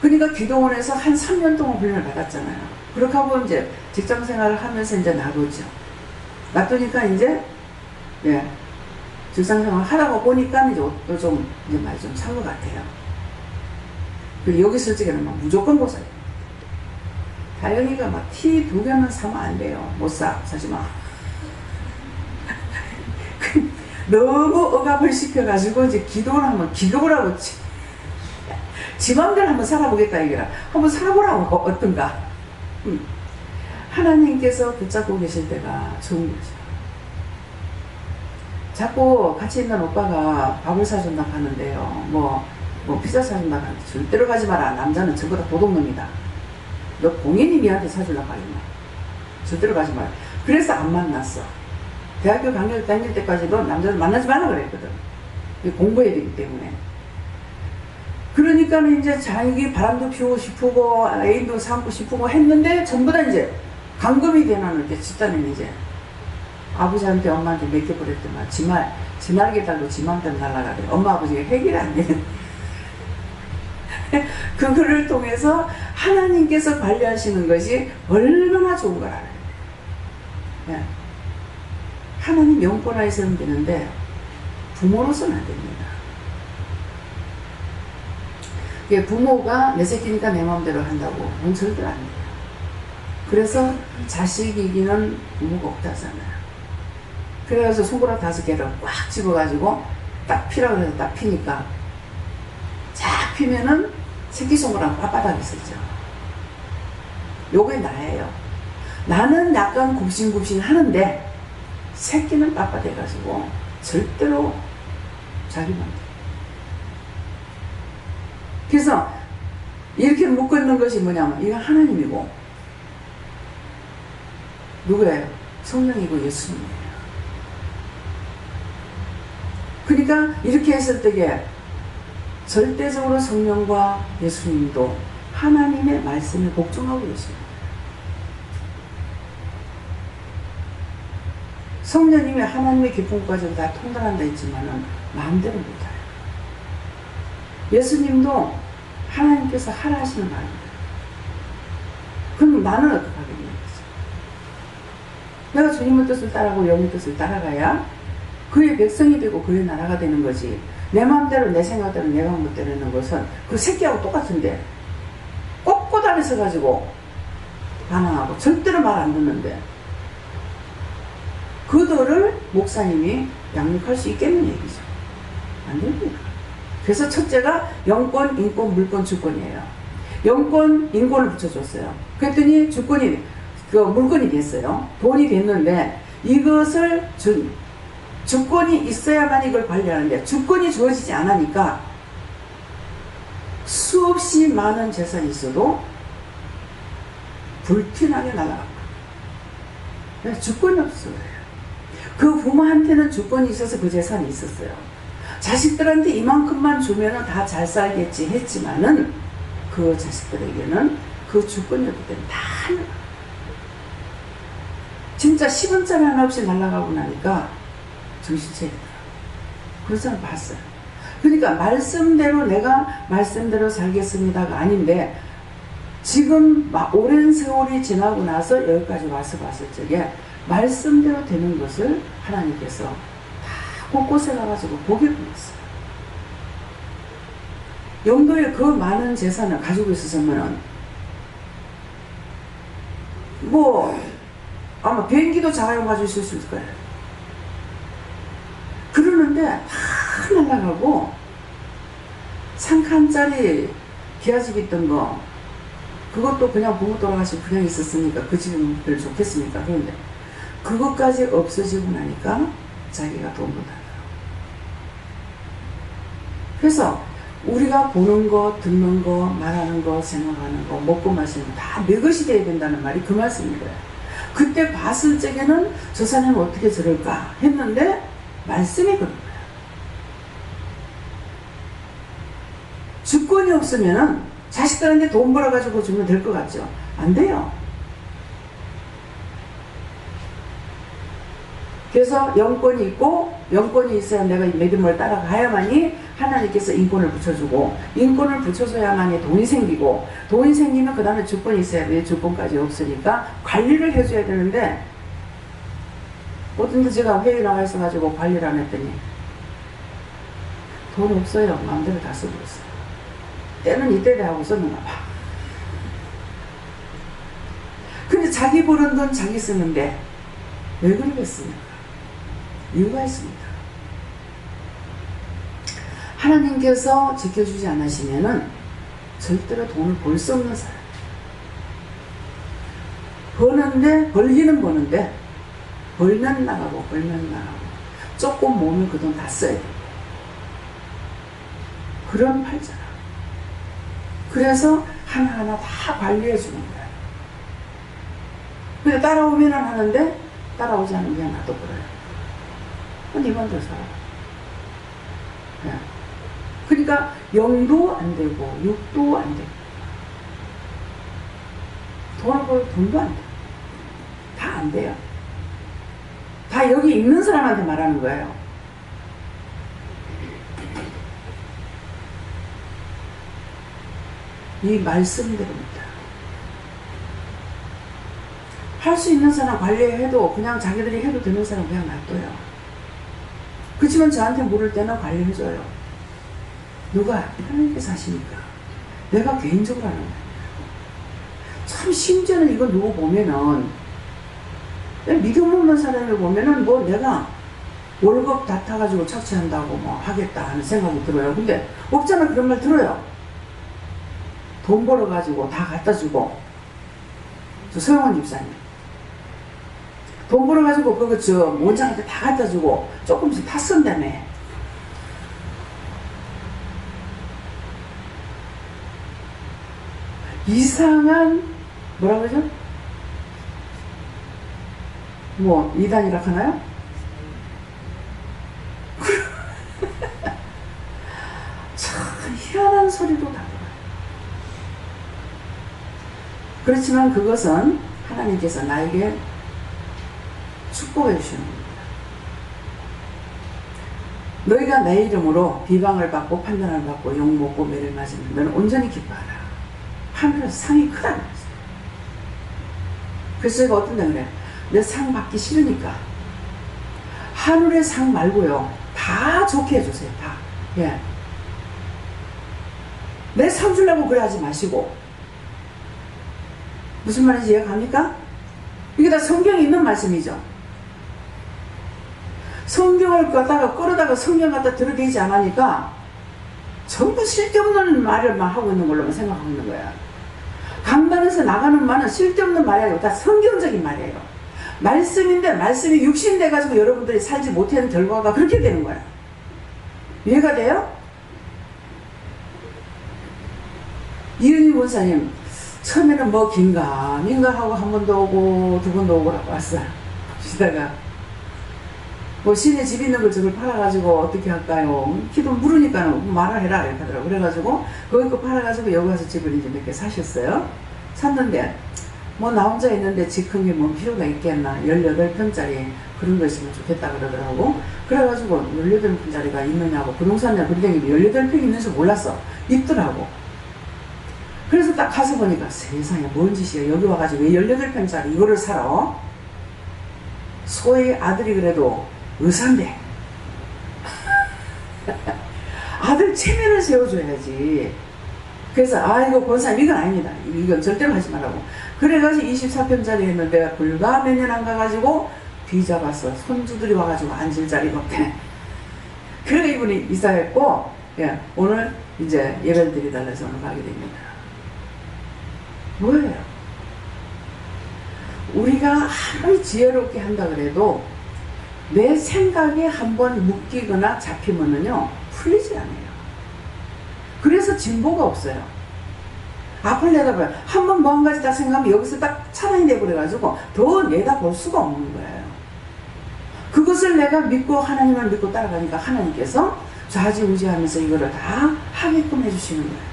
그러니까 기도원에서 한 3년 동안 훈련을 받았잖아요. 그렇게 하고 이제 직장 생활을 하면서 이제 놔뒀죠. 놔두니까 이제 예, 직장생활 하다가 보니까 이제 옷도 좀 이제 많이 좀 산 것 같아요. 그리고 여기 있을 적에는 막 무조건 못 사요. 다영이가 막 티 2개만 사면 안 돼요. 못 사. 사지 마. 너무 억압을 시켜가지고 이제 기도를 하면 기겁을 하고 지 맘대로 한번 살아보겠다 이거라. 한번 살아보라고 어떤가. 하나님께서 붙잡고 계실 때가 좋은 거죠. 자꾸 같이 있는 오빠가 밥을 사준다 하는데요. 뭐 피자 사준다 하는데 절대로 가지 마라. 남자는 저보다 도둑놈이다. 너 공인이 니한테 사주려고 하지 마. 절대로 가지 마라. 그래서 안 만났어. 대학교 강의를 다닐 때까지도 남자를 만나지 말라 그랬거든. 공부해야 되기 때문에. 그러니까 이제 자기 바람도 피우고 싶고 애인도 삼고 싶고 했는데 전부 다 이제 감금이 되는 이렇게 집단은 이제 아버지한테 엄마한테 맡겨버렸더만 지날개 달고 지 맘대로 날아가래. 엄마 아버지가 해결이 안 되는. 그거를 통해서 하나님께서 관리하시는 것이 얼마나 좋은 걸 알아요. 예. 하나님 영권 하에서는 되는데 부모로서는 안 됩니다. 부모가 내 새끼니까 내 마음대로 한다고 그건 절대로 안 돼요. 그래서 자식 이기는 부모가 없다잖아요. 그래서 손가락 5개를 꽉 집어가지고 딱 피라고 해서 딱 피니까 쫙 피면은 새끼손가락 빳빳하게 쓰죠. 요게 나예요. 나는 약간 굽신굽신 하는데 새끼는 빳빳해가지고 절대로 자기 맘대로. 그래서 이렇게 묶어 있는 것이 뭐냐면 이건 하나님이고 누구예요? 성령이고 예수님이에요. 그러니까 이렇게 했을 때에 절대적으로 성령과 예수님도 하나님의 말씀에 복종하고 계십니다. 성령님이 하나님의 기쁨까지 다 통달한다 했지만은 마음대로 못해요. 예수님도 하나님께서 하라 하시는 말입니다. 그럼 나는 어떻게 하겠냐? 내가 주님의 뜻을 따라가고 영의 뜻을 따라가야 그의 백성이 되고 그의 나라가 되는 거지. 내 마음대로 내 생각대로 내 마음대로 하는 것은 그 새끼하고 똑같은데 꼿꼿 안에 서가지고 반항하고 절대로 말 안 듣는데 그들을 목사님이 양육할 수 있겠는 얘기죠. 안 됩니다. 그래서 첫째가 영권, 인권, 물권, 주권이에요. 영권, 인권을 붙여줬어요. 그랬더니 주권이, 물권이 됐어요. 돈이 됐는데 이것을 주권이 있어야만 이걸 관리하는데 주권이 주어지지 않으니까 수없이 많은 재산이 있어도 불티나게 날아갑니다. 주권이 없어요. 그 부모한테는 주권이 있어서 그 재산이 있었어요. 자식들한테 이만큼만 주면은 다 잘 살겠지 했지만은 그 자식들에게는 그 주권이 없기 때문에 다 날아가요. 진짜 10원짜리 하나 없이 날아가고 나니까 정신 차리더라고요. 그런 사람 봤어요. 그러니까 말씀대로 내가 말씀대로 살겠습니다가 아닌데 지금 오랜 세월이 지나고 나서 여기까지 와서 봤을 적에 말씀대로 되는 것을 하나님께서 다 곳곳에 가가지고 보게 보냈어요. 영도에 그 많은 재산을 가지고 있었으면은 아마 비행기도 자가용 가지고 있을 거예요. 그러는데 다 날아가고 산 칸짜리 기아집 있던 거 그것도 그냥 부모 돌아가시고 그냥 있었으니까 그 집은 별로 좋겠습니까? 그런데 그것까지 없어지고 나니까 자기가 돈 못하더라고요. 그래서 우리가 보는 거, 듣는 거, 말하는 거, 생각하는 거, 먹고 마시는 거 다 내 것이 돼야 된다는 말이 그 말씀인 거예요. 그때 봤을 적에는 저 사람은 어떻게 저럴까 했는데 말씀이 그런 거예요. 주권이 없으면은 자식들한테 돈 벌어가지고 주면 될 것 같죠? 안 돼요. 그래서 영권이 있고 영권이 있어야 내가 이 믿음을 따라가야만이 하나님께서 인권을 붙여주고 인권을 붙여줘야만이 돈이 생기고 돈이 생기면 그 다음에 주권이 있어야 돼. 주권까지 없으니까 관리를 해줘야 되는데 어떤 데 제가 회의 나가 있어가지고 관리를 안 했더니 돈 없어요. 마음대로 다 써버렸어요. 때는 이때 하고 썼는가 봐. 근데 자기 버는 돈 자기 쓰는데 왜 그러겠습니까? 이유가 있습니다. 하나님께서 지켜주지 않으시면은 절대로 돈을 벌 수 없는 사람. 버는데, 벌기는 버는데, 벌면 나가고, 벌면 나가고, 조금 모으면 그 돈 다 써야 돼. 그런 팔자라. 그래서 하나하나 다 관리해 주는 거야. 근데 따라오면은 하는데, 따라오지 않으면 그냥 놔둬버려요. 이만 더 살아. 네. 그러니까 영도 안 되고, 육도 안 되고, 돈을 벌 돈도 안 돼. 다 안 돼요. 다 여기 있는 사람한테 말하는 거예요. 이 말씀대로입니다. 할 수 있는 사람 관리해도 그냥 자기들이 해도 되는 사람 그냥 놔둬요. 그렇지만 저한테 물을 때는 관리해줘요. 누가? 하나님께서 하시니까. 내가 개인적으로 하는 거예요. 참 심지어는 이거 누구 보면은 믿음 없는 사람을 보면은 뭐 내가 월급 다 타가지고 착취한다고 뭐 하겠다 하는 생각이 들어요. 근데 없잖아. 그런 말 들어요. 돈 벌어가지고 다 갖다 주고. 저 서영원 집사님 돈 벌어가지고 그거 저 원장한테 다 갖다 주고 조금씩 다 쓴다며. 이상한 뭐라 그러죠? 뭐 이단이라 하나요? 참 희한한 소리도 다 들어요. 그렇지만 그것은 하나님께서 나에게 축복해 주시는 겁니다. 너희가 내 이름으로 비방을 받고 판단을 받고 욕먹고 매를 맞으면 너는 온전히 기뻐하라. 하늘에서 상이 크다는 거죠. 그래서 제가 어떤 데 그래? 내 상 받기 싫으니까 하늘의 상 말고요. 다 좋게 해주세요. 다. 예. 내 상 주려고 그래 하지 마시고. 무슨 말인지 이해갑니까? 이게 다 성경에 있는 말씀이죠. 성경을 끌어다가 성경 갖다 들어대지 않으니까 전부 쓸데없는 말을 하고 있는 걸로만 생각하고 있는 거야. 강단에서 나가는 말은 쓸데없는 말이 아니고 다 성경적인 말이에요. 말씀인데 말씀이 육신돼가지고 여러분들이 살지 못하는 결과가 그렇게 되는 거야. 이해가 돼요? 이은희 원사님 처음에는 뭐 긴가 하고 한 번도 오고 두 번도 오고 왔어요. 시다가 뭐 시내 집 있는 걸 저걸 팔아가지고 어떻게 할까요? 기도 물으니까는 말을 해라 이렇게 하더라고. 그래가지고 거기 거 팔아가지고 여기 와서 집을 이제 몇 개 사셨어요. 샀는데 뭐 나 혼자 있는데 집 큰 게 뭐 필요가 있겠나. 18평짜리 그런 거 있으면 좋겠다 그러더라고. 그래가지고 18평짜리가 있느냐고 부동산에 그랬더니 18평 있는 줄 몰랐어. 있더라고. 그래서 딱 가서 보니까 세상에 뭔 짓이야. 여기 와가지고 왜 18평짜리 이거를 사러? 소희 아들이 그래도 의사인데 아들 체면을 세워줘야지. 그래서 이거 권사님 이건 아닙니다. 이건 절대로 하지 말라고. 그래가지고 24평짜리 했는데 불과 몇 년 안 가가지고 비잡아서 손주들이 와가지고 앉을 자리가 없대. 그래 이분이 이사했고 예, 오늘 이제 예배를 드리달라 해서 오늘 가게 됩니다. 뭐예요? 우리가 아무리 지혜롭게 한다 그래도 내 생각에 한번 묶이거나 잡히면은요 풀리지 않아요. 그래서 진보가 없어요. 앞을 내다봐요. 한번 뭐 한 가지 딱 생각하면 여기서 딱 차단이 돼버려가지고 더 내다볼 수가 없는 거예요. 그것을 내가 믿고 하나님을 믿고 따라가니까 하나님께서 좌지우지하면서 이거를 다 하게끔 해주시는 거예요.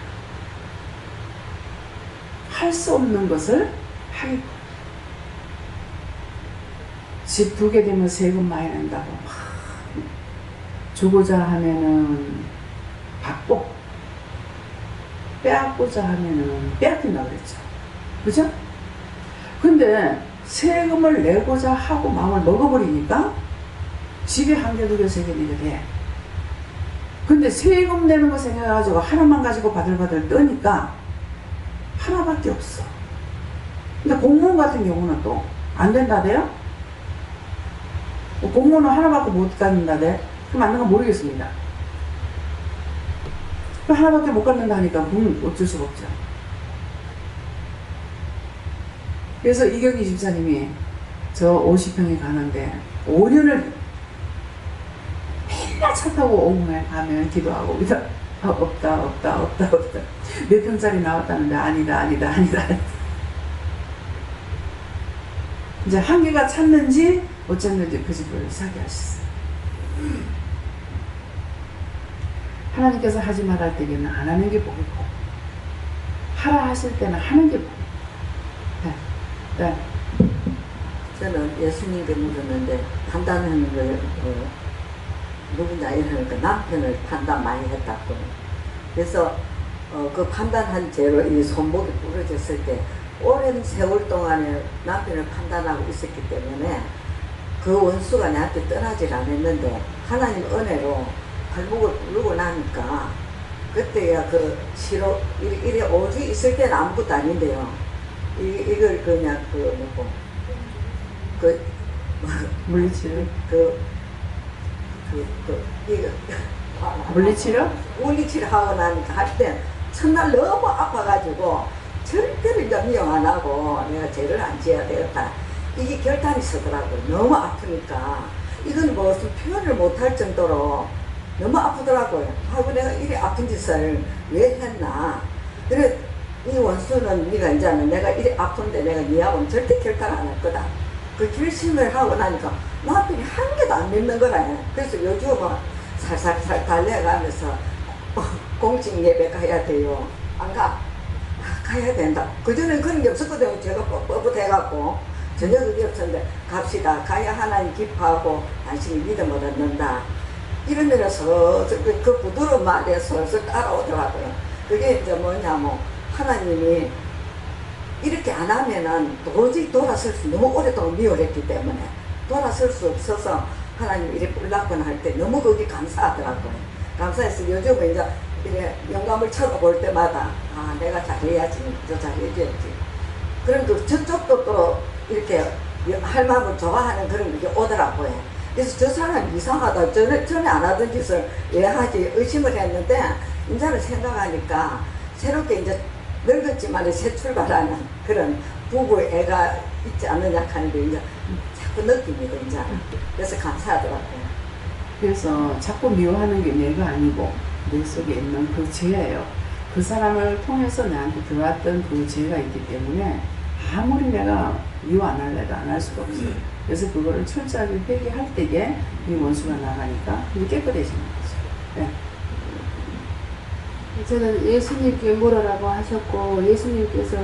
할 수 없는 것을 하게끔. 집 두게 되면 세금 많이 낸다고 주고자 하면은 받고 빼앗고자 하면은 빼앗긴다고 그랬죠. 그죠? 근데 세금을 내고자 하고 마음을 먹어버리니까 집에 한 개, 두 개, 세 개 내게 돼. 근데 세금 내는 거 생각해가지고 하나만 가지고 바들바들 떠니까 하나밖에 없어. 근데 공무원 같은 경우는 또 안 된다대요? 공무원은 하나밖에 못 갖는다대? 그럼 맞는 건 모르겠습니다. 하나밖에 못 갖는다 하니까 어쩔 수가 없죠. 그래서 이경희 집사님이 저 50평에 가는데 5년을 맨날 차 타고 오면 가면 기도하고 없다 몇 평짜리 나왔다는데 아니다 이제 한계가 찼는지 어쨌는지 그 집을 사게 하셨어요. 하나님께서 하지 말할 때는 안 하는 게 복이고 하라 하실 때는 하는 게 복이고. 네.
저는 예수님께 묻었는데 판단하는 걸 누구냐 이러니까 남편을 판단 많이 했다고. 그래서 그 판단한 죄로 이 손목이 부러졌을 때 오랜 세월 동안에 남편을 판단하고 있었기 때문에 그 원수가 나한테 떠나질 않았는데 하나님 은혜로 발목을 부르고 나니까 그때야 그 싫어 이래 오직 있을 때는 아무것도 아닌데요. 이걸 그냥
물리치료?
이거
물리치료?
물리치료 하고 나니까 할 때 첫날 너무 아파가지고 절대로 염려 안 하고 내가 죄를 안 지어야 되겠다. 이게 결단이 서더라고요. 너무 아프니까. 이건 무슨 표현을 못할 정도로 너무 아프더라고요. 하고 내가 이리 아픈 짓을 왜 했나. 그래, 이 원수는 네가 이제는 내가 이리 아픈데 내가 니하고는 절대 결단 안 할 거다. 그 결심을 하고 나니까 남편이 한 개도 안 믿는 거라. 그래서 요즘은 살살살 달려가면서 공직 예배 가야 돼요. 안 가? 가야 된다. 그전엔 그런 게 없었거든요. 제가 뻣뻣해갖고 전혀 그게 없었는데 갑시다. 가야 하나님 기뻐하고 당신이 믿음을 얻는다. 이런 데서 그 부드러운 말에 솔솔 따라오더라고요. 그게 이제 뭐냐면 하나님이 이렇게 안 하면은 도저히 돌아설 수 너무 오랫동안 미워했기 때문에 돌아설 수 없어서 하나님 이렇게 불났거나 할 때 너무 그게 감사하더라고요. 감사해서 요즘은 이제 이래 영감을 쳐다볼 때마다 아 내가 잘해야지 저 잘해줘야지. 그럼 그 저쪽도 또 이렇게 할 마음을 좋아하는 그런 게 오더라고요. 그래서 저 사람 이상하다. 전에 안 하던 짓을 왜 하지 의심을 했는데 이제는 생각하니까 새롭게 이제 늙었지만 새 출발하는 그런 부부의 애가 있지 않느냐 하는 게 이제 자꾸 느낍니다. 이제 그래서 감사하더라고요.
그래서 자꾸 미워하는 게 내가 아니고 내 속에 있는 그 죄예요. 그 사람을 통해서 나한테 들어왔던 그 죄가 있기 때문에 아무리 내가 미워 안 할래도 안 할 수가 없어요. 그래서 그거를 철저하게 회개할 때에 이 원수가 나가니까 이게 깨끗해지는 거죠. 네.
저는 예수님께 물으라고 하셨고 예수님께서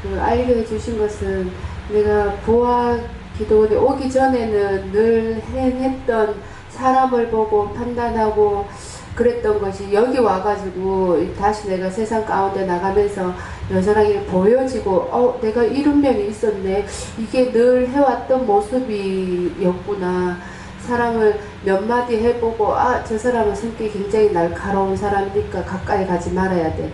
그 알게 주신 것은 내가 부활 기도원에 오기 전에는 늘 행했던 사람을 보고 판단하고 그랬던 것이 여기 와가지고 다시 내가 세상 가운데 나가면서 여전하게 보여지고 내가 이런 면이 있었네. 이게 늘 해왔던 모습이었구나. 사람을 몇 마디 해보고 저 사람은 성격이 굉장히 날카로운 사람이니까 가까이 가지 말아야 돼.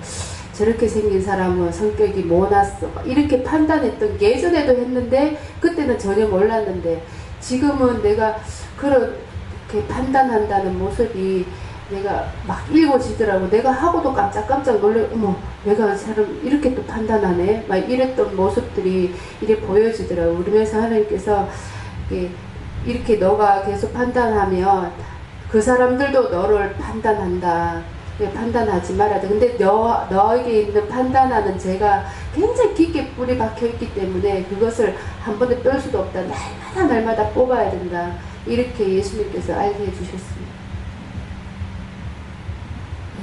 저렇게 생긴 사람은 성격이 모났어. 이렇게 판단했던 게 예전에도 했는데 그때는 전혀 몰랐는데 지금은 내가 그렇게 판단한다는 모습이 내가 막 읽어지더라고. 내가 하고도 깜짝깜짝 놀래. 어머, 내가 사람 이렇게 또 판단하네. 막 이랬던 모습들이 이렇게 보여지더라고. 그러면서 하나님께서 이렇게 너가 계속 판단하면 그 사람들도 너를 판단한다. 판단하지 말아야 돼. 근데 너에게 있는 판단하는 죄가 굉장히 깊게 뿌리 박혀 있기 때문에 그것을 한 번에 뺄 수도 없다. 날마다 뽑아야 된다. 이렇게 예수님께서 알게 해주셨습니다.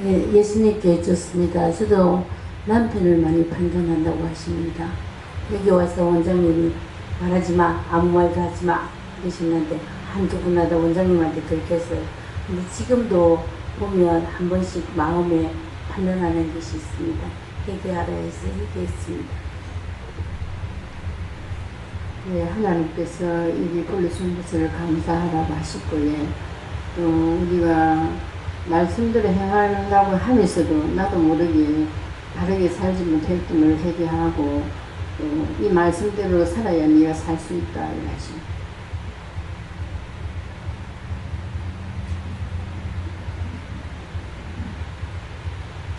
네, 예수님께 줬습니다. 저도 남편을 많이 판단한다고 하십니다. 여기 와서 원장님이 말하지 마, 아무 말도 하지 마 그러셨는데 한두 분마다 원장님한테 그렇게 했어요. 근데 지금도 보면 한 번씩 마음에 판단하는 것이 있습니다. 회개하라 해서 회개했습니다. 네, 하나님께서 이게 불러준 것을 감사하라고 하시고요. 또 우리가
말씀대로 행하려고 하면서도 나도 모르게 바르게 살지 못했음을 회개하고 이 말씀대로 살아야 네가 살 수 있다 이 말씀.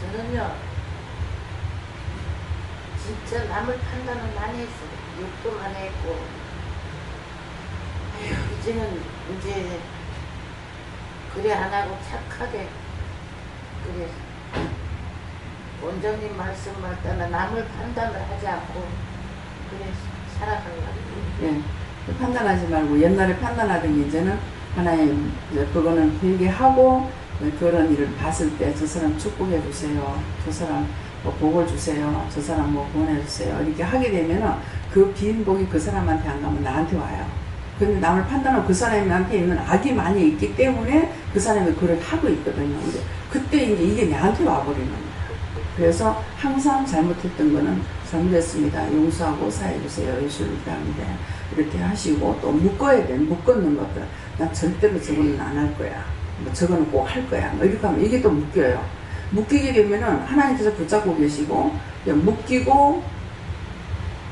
저는요 진짜 남을 판단을 많이 했어요. 욕도 많이 했고 이제는 이제 그래 안 하고 착하게 그래 원장님 말씀을 따라 남을 판단을 하지 않고 그래 살아가려고.
예, 판단하지 말고 옛날에 판단하던 게 이제는 하나님 이제 그거는 회개하고 그런 일을 봤을 때 저 사람 축복해 주세요. 저 사람 뭐 복을 주세요. 저 사람 뭐 구원해 주세요. 이렇게 하게 되면은 그 빈 복이 그 사람한테 안 가면 나한테 와요. 근데 남을 판단하고 그 사람한테 있는 악이 많이 있기 때문에 그 사람이 그걸 하고 있거든요. 근데 그때 이제 이게 나한테 와버리는 거예요. 그래서 항상 잘못했던 거는 잘못했습니다. 용서하고 사해주세요. 예수를 믿는데 이렇게 하시고 또 묶어야 돼. 묶었는 것들. 난 절대로 저거는 안 할 거야. 뭐 저거는 꼭 할 거야. 뭐 이렇게 하면 이게 또 묶여요. 묶이게 되면은 하나님께서 붙잡고 계시고 묶이고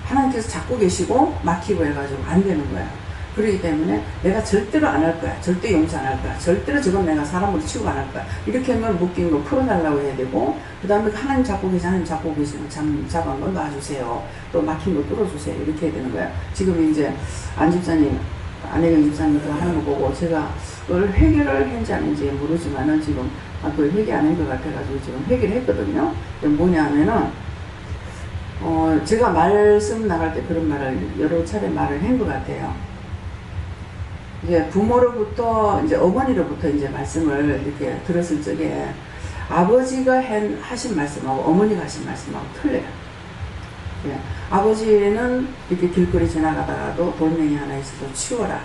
하나님께서 잡고 계시고 막히고 해가지고 안 되는 거야. 그렇기 때문에 내가 절대로 안 할 거야. 절대 용서 안 할 거야. 절대로 저건 내가 사람으로 치고 안 할 거야. 이렇게 하면 묶인 거 풀어달라고 해야 되고 그 다음에 하나님 잡고 계시 하나님 잡고 계시면 잡은 거 놔주세요. 또 막힌 거 뚫어주세요. 이렇게 해야 되는 거야. 지금 이제 안 집사님 안혜경 집사님 그 하는 거 보고 제가 그걸 회개를 했는지 아닌지 모르지만은 지금 그걸 회개 안 한 것 같아가지고 지금 회개를 했거든요. 뭐냐면은 제가 말씀 나갈 때 그런 말을 여러 차례 말을 한 것 같아요. 이제 부모로부터 이제 어머니로부터 이제 말씀을 이렇게 들었을 적에 아버지가 하신 말씀하고 어머니가 하신 말씀하고 틀려요. 예, 아버지는 이렇게 길거리 지나가다가도 돌멩이 하나 있어도 치워라.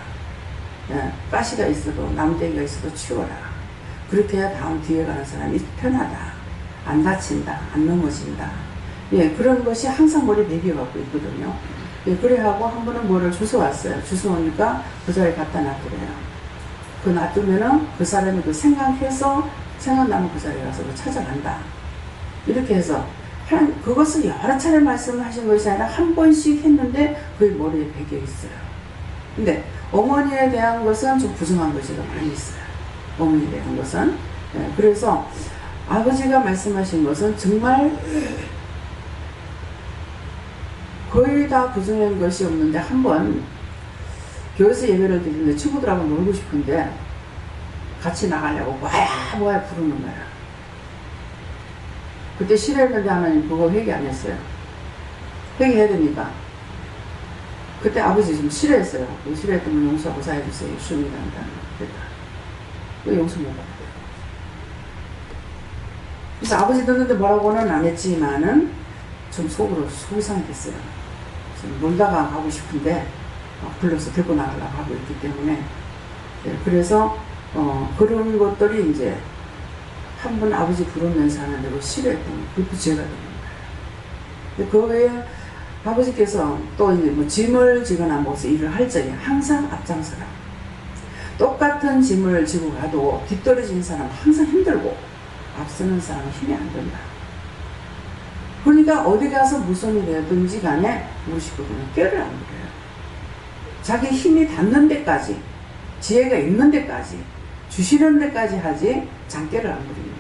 예, 가시가 있어도 나무대기가 있어도 치워라. 그렇게 해야 다음 뒤에 가는 사람이 편하다. 안 다친다. 안 넘어진다. 예, 그런 것이 항상 머리에 매겨갖고 있거든요. 예, 그래 하고 한 번은 뭐를 주워왔어요. 주워오니까 그 자리에 갖다 놔두래요. 그 놔두면은 그 사람이 그 생각해서 생각나면 그 자리에 가서 찾아간다. 이렇게 해서 그것을 여러 차례 말씀하신 것이 아니라 한 번씩 했는데 그게 머리에 배겨 있어요. 근데 어머니에 대한 것은 좀 부정한 것이 더 많이 있어요. 어머니에 대한 것은. 예, 그래서 아버지가 말씀하신 것은 정말 거의 다 부정한 것이 없는데 한 번 교회에서 예배를 드리는데 친구들하고 놀고 싶은데 같이 나가려고 뭐야 부르는 거야. 그때 싫어했는데 하나님 그거 회개 안 했어요. 회개해야 되니까. 그때 아버지 좀 싫어했어요. 싫어했던 건 용서하고 사해주세요. 예수님이다. 그랬다. 왜 용서 못 받아요? 그래서 아버지 듣는데 뭐라고는 안 했지만은 좀 속으로 속이 상했어요. 놀다가 가고 싶은데 불러서 데리고 나가려고 하고 있기 때문에 네, 그래서 그런 것들이 이제 한 번 아버지 부르면서 하는데 그 싫어했던 그것도 죄가 되는 거예요. 그 외에 아버지께서 또 이제 뭐 짐을 지거나 무슨 일을 할 적에 항상 앞장서라. 똑같은 짐을 지고 가도 뒤떨어진 사람은 항상 힘들고 앞서는 사람은 힘이 안 든다. 그러니까 어디 가서 무슨 일이 되든지 간에 우리 식구들은 꾀를 안 부려요. 자기 힘이 닿는 데까지, 지혜가 있는 데까지, 주시는 데까지 하지 장깨를 안 부립니다.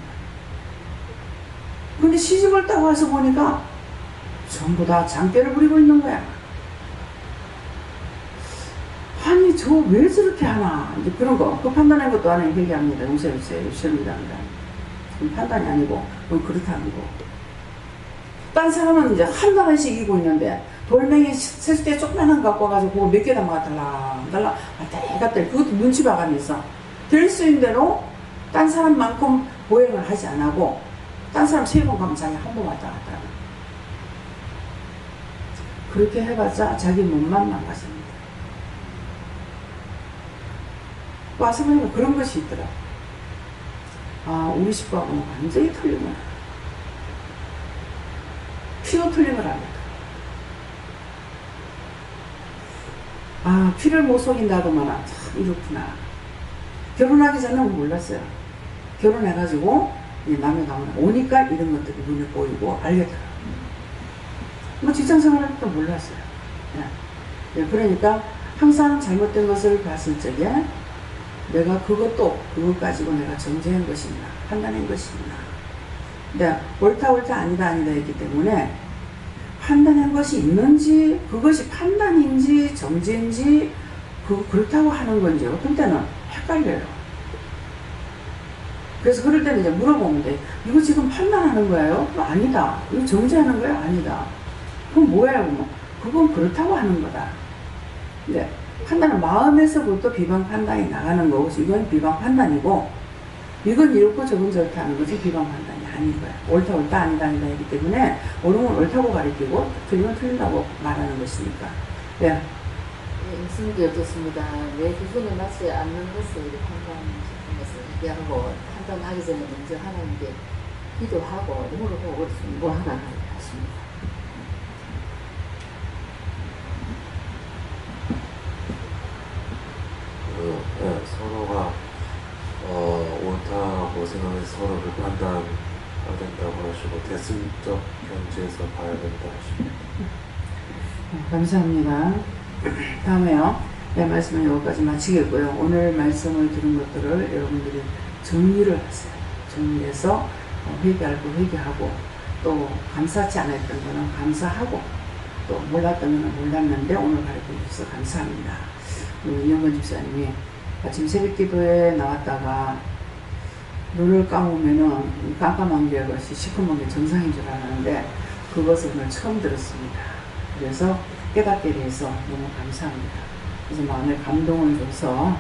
근데 시집을 따고 와서 보니까 전부 다 장깨를 부리고 있는 거야. 아니 저 왜 저렇게 하나 이제 그런 거 그 판단한 것도 하나님 얘기합니다. 용서해주세요. 유시합니다. 판단이 아니고 그렇다는 거. 딴 사람은 이제 한 달씩 이기고 있는데 돌멩이 셀 때 조그만한 거 갖고 와가지고 그거 몇 개 담아가 달라 왔다 갔다 그것도 눈치 봐가면서 될 수 있는 대로 딴 사람만큼 보행을 하지 안 하고 딴 사람 3번 가면 자기 한 번 왔다 갔다 하는 그렇게 해봤자 자기 몸만 망가집니다. 와서 보니까 그런 것이 있더라. 아 우리 식구하고는 완전히 틀린 거야. 피도 틀린 걸 합니다. 아 피를 못 속인다더만 참 이렇구나. 결혼하기 전에는 몰랐어요. 결혼해가지고 이 남의 가문에 오니까 이런 것들이 눈에 보이고 알겠더라고요. 뭐 직장생활 할 때도 몰랐어요. 예. 예, 그러니까 항상 잘못된 것을 봤을 적에 내가 그것 가지고 내가 정죄한 것이냐, 판단한 것이냐. 근데 옳다 아니다 했기 때문에 판단한 것이 있는지, 그것이 판단인지, 정죄인지, 그렇다고 하는 건지, 어떤 때는 헷갈려요. 그래서 그럴 때는 이제 물어보면 돼. 이거 지금 판단하는 거예요? 아니다. 이거 정죄하는 거예요? 아니다. 그럼 뭐예요? 그건 그렇다고 하는 거다. 근데 판단은 마음에서부터 비방 판단이 나가는 거고, 이건 비방 판단이고, 이건 이렇고 저건 저렇다 하는 거지 비방 판단이 아닌 거야. 옳다 아니다 하기 때문에 옳은 건 옳다고 가르치고 틀리면 틀린다고 말하는 것이니까. 네.
예수님께 여쭙습니다. 내 기준에 맞지 않는 것을 판단하는 것을 얘기하고 판단하기 전에 먼저 하나님께 기도하고 물어보고 뭐 하나 하십니다.
서로가 옳다고 생각해서 서로를 판단해야 된다고 하시고 대승적 경지에서 봐야 된다 하십니다.
감사합니다. 다음에요. 네, 말씀은 여기까지 마치겠고요. 오늘 말씀을 들은 것들을 여러분들이 정리를 하세요. 정리해서 회개할 거 회개하고, 또 감사치 않았던 거는 감사하고, 또 몰랐던 거는 몰랐는데 오늘 가르쳐 주셔서 감사합니다. 이영건 집사님이 아침 새벽 기도에 나왔다가 눈을 감으면은 깜깜한 게 것이 시커먼 게 정상인 줄 알았는데 그것을 오늘 처음 들었습니다. 그래서 깨닫게 돼서 너무 감사합니다. 그래서 마음에 감동을 줘서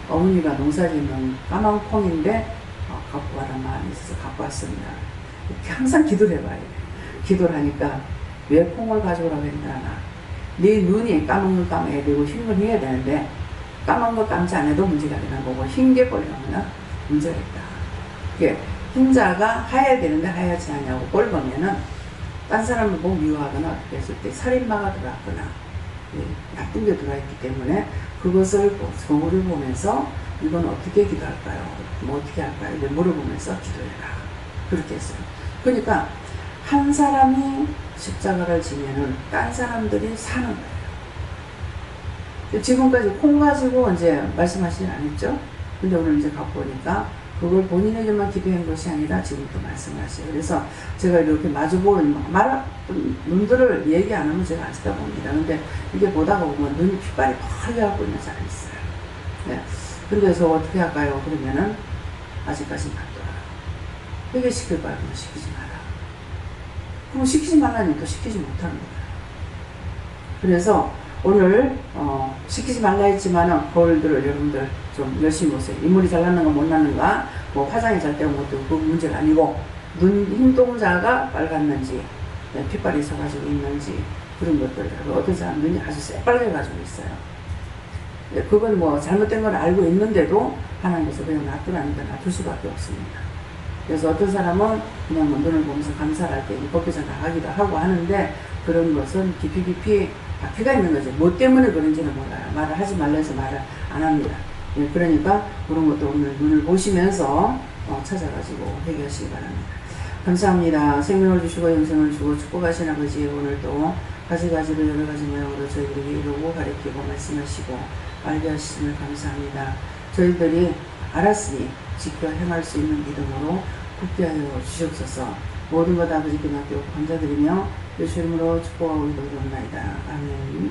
어머니가 농사 짓는 까만 콩인데 갖고 가란 마음이 있어서 갖고 왔습니다. 항상 기도를 해봐요. 기도를 하니까 왜 콩을 가져오라고 했나. 네 눈이 까만 걸 감아야 되고 흰 걸 해야 되는데 까만 거 감지 안 해도 문제가 되는 거고 흰 게 보이면 문제가 있다. 이게 흰자가 하얘야 되는데 하얗지 않냐고 꼴보면은 딴 사람을 보고 미워하거나 어떻게 했을 때 살인마가 들어왔거나 나쁜 게 들어있기 때문에 그것을 거울을 보면서 이건 어떻게 기도할까요? 뭐 어떻게 할까요? 이걸 물어보면서 기도해라. 그렇게 했어요. 그러니까 한 사람이 십자가를 지면은 딴 사람들이 사는 거예요. 지금까지 콩 가지고 이제 말씀하시지 않았죠? 근데 오늘 이제 갖고 오니까 그걸 본인에게만 기도한 것이 아니라 지금 또 말씀하세요. 그래서 제가 이렇게 마주보는 눈들을 얘기 안 하면 제가 안 쓰다 봅니다. 근데 이게 보다가 보면 눈이 핏발이 파여하고 있는 사람이 있어요. 네. 그래서 어떻게 할까요? 그러면은 아직까지 놔둬라. 회개시킬 거야. 그럼 시키지 마라. 그럼 시키지 말라니 또 시키지 못하는 거예요. 그래서 오늘 시키지 말라 했지만은 거울들을 여러분들 좀 열심히 보세요. 인물이 잘났는가 못났는가, 뭐 화장이 잘 되고 못되고 그 문제가 아니고 눈 흰동자가 빨갛는지, 핏발이 서가지고 있는지 그런 것들. 어떤 사람 눈이 아주 새빨개 가지고 있어요. 그건 뭐 잘못된 걸 알고 있는데도 하나님께서 그냥 놔두라니까 놔둘 수밖에 없습니다. 그래서 어떤 사람은 그냥 뭐 눈을 보면서 감사를 할 때 벗겨져 나가기도 하고 하는데 그런 것은 깊이 박혀가 있는 거죠. 뭐 때문에 그런지는 몰라요. 말을 하지 말라 해서 말을 안 합니다. 예, 그러니까 그런 것도 오늘 눈을 보시면서 찾아가지고 회개하시기 바랍니다. 감사합니다. 생명을 주시고 영생을 주고 축복하신 아버지, 오늘도 가지가지로 여러 가지 모양으로 저희들에게 이루고 가르치고 말씀하시고 알게 하시면 감사합니다. 저희들이 알았으니 지켜 행할 수 있는 믿음으로 굳게 하여 주시옵소서. 모든 것 아버지께 맡기고 감사드리며 예수 이름으로 축복하고 기도드립니다. 아멘.